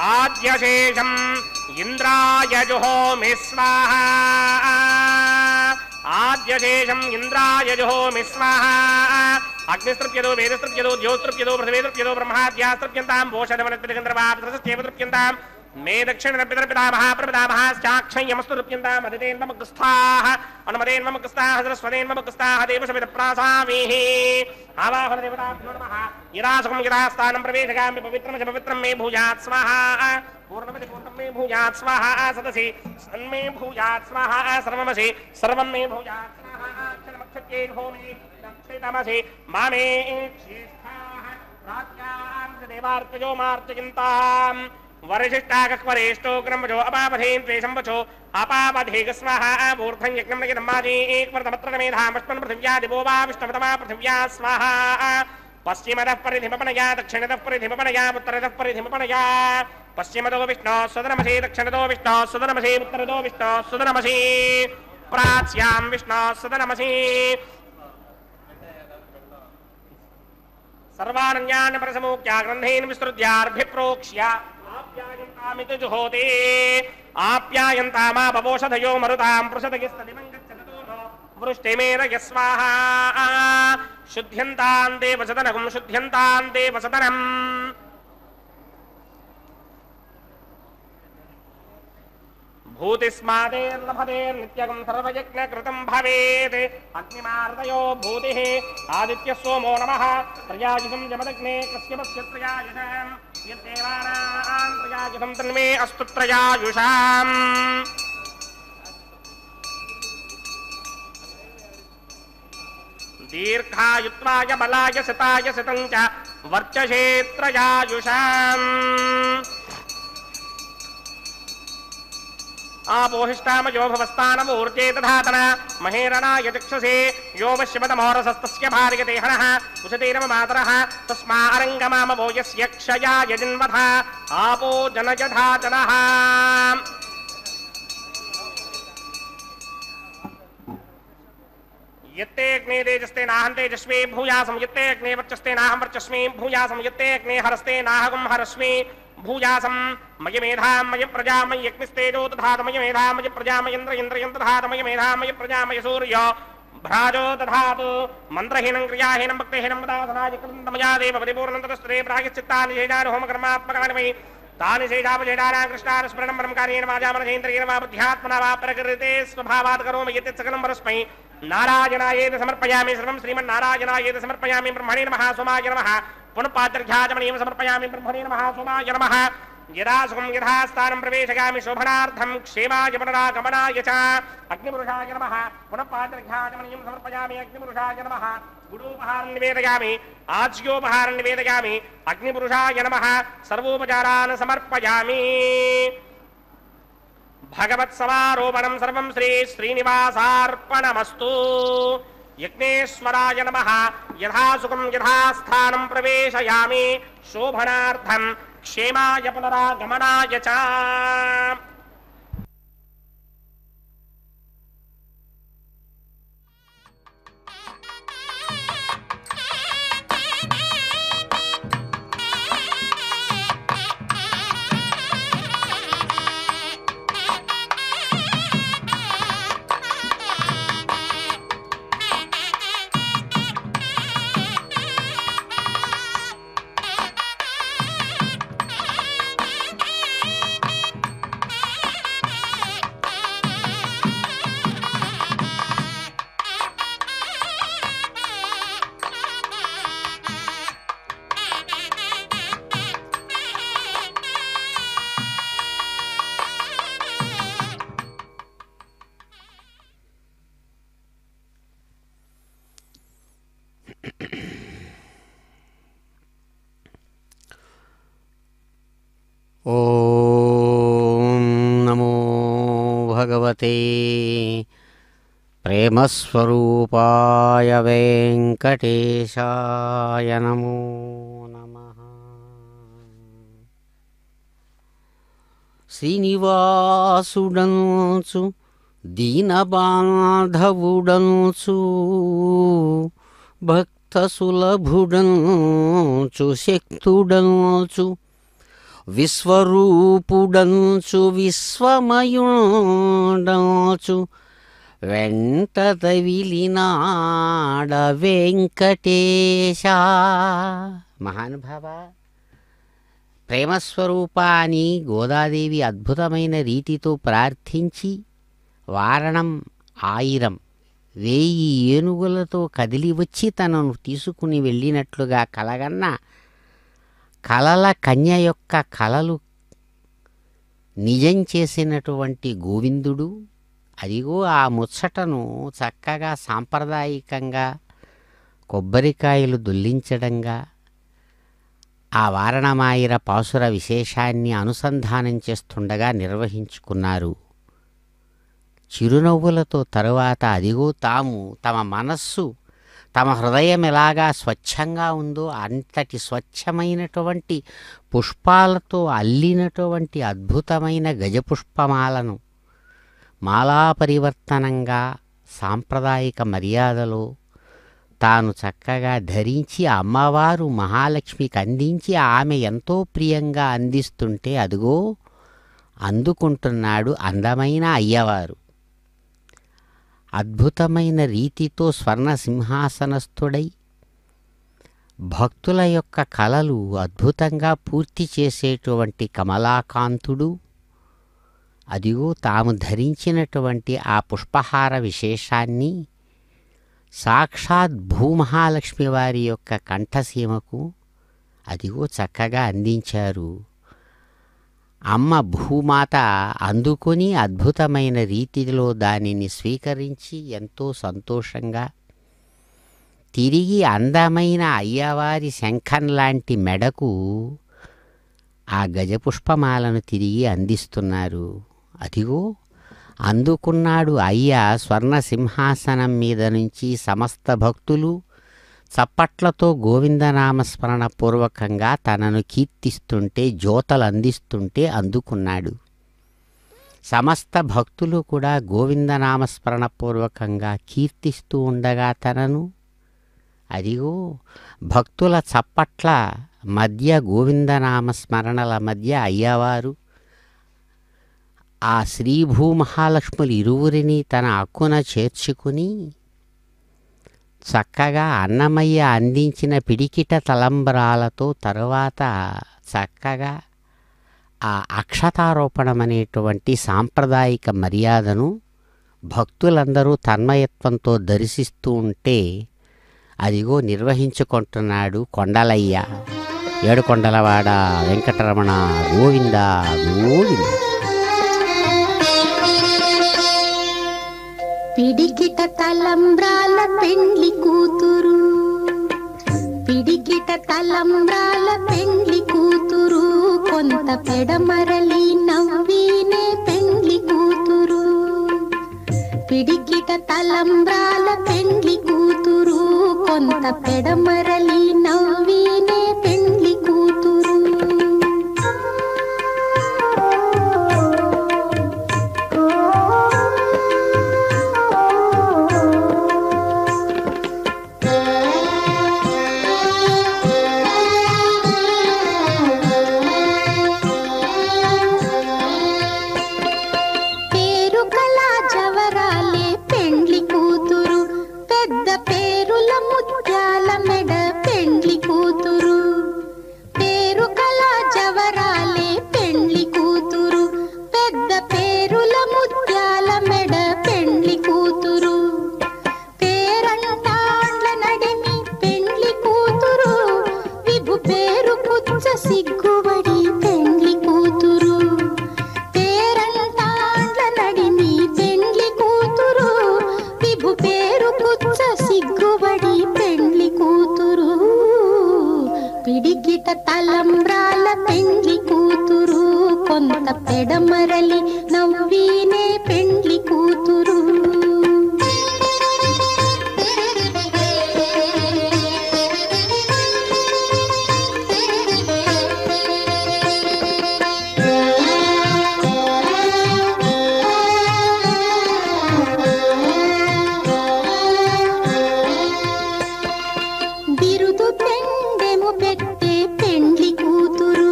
आद्यशेषम् इंद्राय जुहोमि स्वाहा आद्यशेषम् इंद्राय जुहोमि स्वाहा अग्निस्तृप्यदो वेदस्तृप्यदो ज्योस्तृप्यदो पृथिवीस्तृप्यदो ब्रह्माद्यास्तृप्यन्तां वोषधवनस्पतिगन्धर्वाप्सरसश्चैव मे दक्षिणपितरपितामहाप्रपितामहाश्चाक्षय्यमस्तु तृप्यन्ताम् अदितेन्वमग्रस्थाः अनुमतेन्वमग्रस्थाः सरस्वतेन्वमग्रस्थाः देवसविदप्रासामीः आवाहनदेवताभ्यो नमः यदा सुखं यदा स्थानं प्रवेशयामि पवित्रं च पवित्रं मे भूयात् स्वाहा पूर्णमति पूर्णं मे भूयात् स्वाहा सदसि सन्मे भूयात् स्वाहा सर्वमसि सर्वं मे भूयात् स्वाहा अक्षरमक्षत्ये भूमि दक्षिणमसि मामे श्रेष्ठाः राज्ञां च देवार्चयो मार्चयन्ताम् वरिष्ठाकक्वरेष्ठो क्रमजो अपावधेन त्वेषं वचो अपावधेग स्वाहा ऊर्ध्वं यज्ञं नयनमादि एकवर्तमत्रमेधामस्मन् पृथिव्या दिवो वा विष्णुवतमा पृथिव्या स्वाहा पश्चिमतः परिधिमपनया दक्षिणतः परिधिमपनया उत्तरतः परिधिमपनया पश्चिमतो विष्णो सुदनमसि दक्षिणतो विष्णो सुदनमसि उत्तरतो विष्णो सुदनमसि प्राच्यां विष्णो सुदनमसि सर्वानन्यान् परसमोक्त्या ग्रन्थेन विस्तृत्यार्भिप्रोक्ष्य आप्यायन्तामिति जुहोति आप्यायन्तामा बवोषधयो मरुतां पृषदगिस्तदिमं गच्छततो वृष्टिमेन यस्वाहा शुद्ध्यन्तां देवसदनं शुद्ध्यन्तां देवसदनम् भूतिस्मादेर्लभतेर्नित्यगं सर्वयज्ञकृतं भवेत् अग्निमार्दयो भूतिः आदित्यः सोमो नमः त्रयायुषं जमदग्ने कश्यपस्य त्रयायुषाम् यद्देवानां त्रयायुषं तन्मे अस्तु त्रयायुषाम् దీర్ఘాయుత్వాయ బలాయ శతాయ శతం చ వర్చసేత్రయాయుషాం ఆపోహిష్టామయో భవస్థానమూర్జే తథాతన మహేరణాయ చక్షుషే యో వశ్యమతమోరసస్తస్య భార్యతే హనః ఉషతేరమ మాతరః తస్మారంగమామవో యస్య క్షయాయ జన్మథ ఆపో జనయథాచనః यत्ते अग्ने तेजस्ते नाहं तेजस्वी भूयासं यत्ते अग्ने वर्चस्ते नाहं वर्चस्मि भूयासं यत्ते अग्ने हरस्ते नाहं हरस्मि भूयासं मय मेधा मय प्रजा मय यज्ञस्तेजो दधात मय मेधा मय प्रजा मय इन्द्र इन्द्रयं दधात मय मेधा मय प्रजा मय सूर्य भ्राजो दधातु मन्त्रहीनं क्रियाहीनं भक्तिहीनं वदासनाय कृतमया देव परिपूर्णन्तरस्त्रे प्रायश्चित्तानि शेषानि होमकर्मात्मकानि मयि तानि शेषावशेषानां कृष्णान् स्मरणं ब्रह्मकार्येण वाजामनसेन्द्रियेण वा बुद्ध्यात्मना वा प्रकृते स्वभावात् करोमि यत् सकलं परस्मै नारायणायेति समर्पयामि सर्वं श्रीमन्नारायणायेति समर्पयामि ब्रह्मणे नमः सोमाय नमः पुनः पात्रघ्याचमनीयं समर्पयामि ब्रह्मणे नमः सोमाय नमः यदा सुखं यथा स्थानं प्रवेशयामि शोभनार्थं क्षेमाय पुनरागमनाय च अग्निपुरुषाय नमः पुनः पात्रघ्याचमनीयं समर्पयामि अग्निपुरुषाय नमः गुडोपहारं निवेदयामि आज्योपहारं निवेदयामि अग्निपुरुषाय नमः सर्वोपचारान् समर्पयामि भगवत्समारोपणं सर्वं श्री श्रीनिवासार्पणमस्तु यज्ञेश्वराय नमः यथा सुखं यथा स्थानं प्रवेशयामि शोभनार्थं क्षेमाय पुनरागमनाय च ఓం నమో భగవతే ప్రేమస్వరూపాయ వెంకటేశాయ నమో నమః. శ్రీనివాసుడనుచు దీనబాంధవుడనుచు భక్తసులభుడనుచు శక్తుడనుచు విశ్వరూపుడంచు విశ్వమయుడంచు వెంట తవిలినాడ వెంకటేశ. మహానుభావ, ప్రేమస్వరూప అని గోదాదేవి అద్భుతమైన రీతితో ప్రార్థించి వారణం 1000 ఏనుగులతో కదిలి వచ్చి తనను తీసుకుని వెళ్ళినట్లుగా కలగన్న కలల కన్య యొక్క కలలు నిజం చేసినటువంటి గోవిందుడు అదిగో ఆ ముచ్చటను చక్కగా సాంప్రదాయికంగా కొబ్బరికాయలు దొల్లించడంగా ఆ వారణమాయిర పాసుర విశేషాన్ని అనుసంధానం చేస్తుండగా నిర్వహించుకున్నారు. చిరునవ్వులతో తరువాత అదిగో తాము తమ మనస్సు తమ హృదయం ఎలాగా స్వచ్ఛంగా ఉందో అంతటి స్వచ్ఛమైనటువంటి పుష్పాలతో అల్లినటువంటి అద్భుతమైన గజపుష్పమాలను మాలా పరివర్తనంగా సాంప్రదాయిక మర్యాదలో తాను చక్కగా ధరించి అమ్మవారు మహాలక్ష్మికి అందించి ఆమె ఎంతో ప్రియంగా అందిస్తుంటే అదిగో అందుకుంటున్నాడు అందమైన అయ్యవారు. అద్భుతమైన రీతితో స్వర్ణ సింహాసనస్థుడై భక్తుల యొక్క కలలు అద్భుతంగా పూర్తి చేసేటువంటి కమలాకాంతుడు అదిగో తాము ధరించినటువంటి ఆ పుష్పహార విశేషాన్ని సాక్షాత్ భూమహాలక్ష్మి వారి యొక్క కంఠసీమకు అదిగో చక్కగా అందించారు. అమ్మ భూమాత అందుకొని అద్భుతమైన రీతిలో దానిని స్వీకరించి ఎంతో సంతోషంగా తిరిగి అందమైన అయ్యవారి శంఖం లాంటి మెడకు ఆ గజపుష్పమాలను తిరిగి అందిస్తున్నారు. అదిగో అందుకున్నాడు అయ్య స్వర్ణ సింహాసనం మీద నుంచి. సమస్త భక్తులు చప్పట్లతో గోవిందనామస్మరణ పూర్వకంగా తనను కీర్తిస్తుంటే, జ్యోతలు అందిస్తుంటే అందుకున్నాడు. సమస్త భక్తులు కూడా గోవిందనామస్మరణ పూర్వకంగా కీర్తిస్తూ ఉండగా తనను, అదిగో భక్తుల చప్పట్ల మధ్య, గోవిందనామస్మరణల మధ్య అయ్యవారు ఆ శ్రీభూమహాలక్ష్ములు ఇరువురిని తన అక్కున చేర్చుకుని చక్కగా అన్నమయ్య అందించిన పిడికిట తలంబరాలతో తరువాత చక్కగా ఆ అక్షతారోపణం అనేటువంటి సాంప్రదాయిక మర్యాదను భక్తులందరూ తన్మయత్వంతో దర్శిస్తూ ఉంటే అదిగో నిర్వహించుకుంటున్నాడు కొండలయ్య. ఏడుకొండలవాడ వెంకటరమణ గోవింద గోవింద. పిడికిట తలంబ్రాల పెండ్లి కూతురు, పిడికిట తలంబ్రాల పెండ్లి కూతురు, కొంత పెడమరలి నవ్వీనే పెండ్లి కూతురు. పిడికిట తలంబ్రాల పెండ్లి కూతురు, కొంత పెడమరలి నవ్వీనే పెండ్లి కూతురు. సిగ్గుబడి పెండ్లి కూతురు, పేరంటాండ్ల నడిమి పెండ్లి కూతురు, విభు పేరు పుచ్చ సిగ్గుబడి పెండ్లి కూతురు. పిడికిట తలంబ్రాల పెండ్లి కూతురు, కొంత పెడమరలి నవ్వీనే పెండ్లి కూతురు. బిరుదు పెండెము పెట్టే పెండ్లి కూతురు,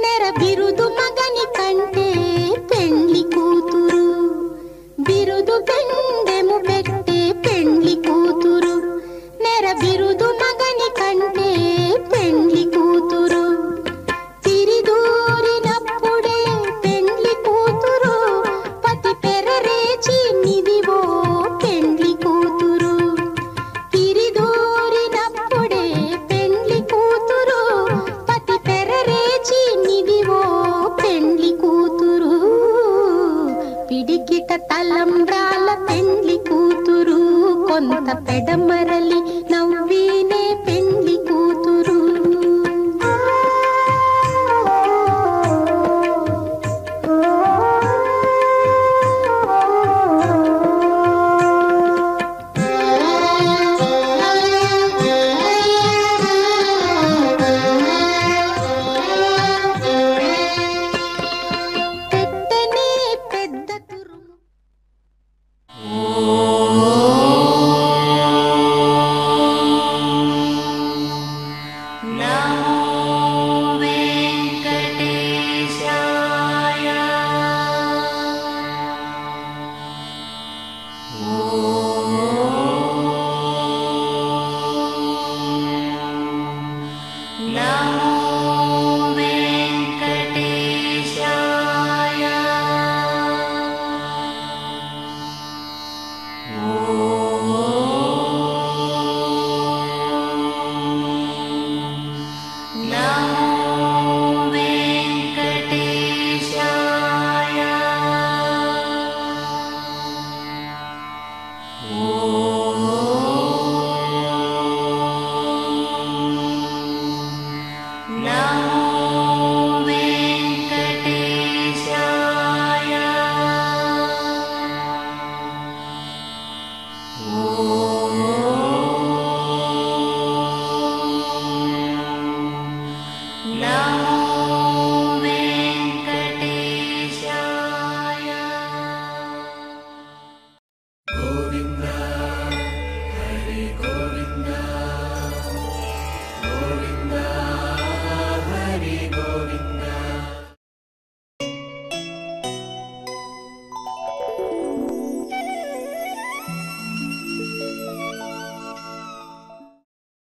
నెర బిరుదు మగని కంటే పెండ్లి కూతురు. బిరుదు పెండెము పెట్టే పెండ్లి కూతురు, నెర బిరుదు మగని కంటే పెండ్లి కూతురు. తిరిదూరినప్పుడే పెండ్లి కూతురు, పతి పెరరేచి నిదివో పెండ్లి కూతురు. తిరిదూరినప్పుడే పెండ్లి కూతురు, పతి పెరరేచి నిదివో పెండ్లి కూతురు. పిడికిట తలంబ్రాల పెండ్లి కూతురు, కొంత పెడమరలి నవ్వీనే పెండ్లి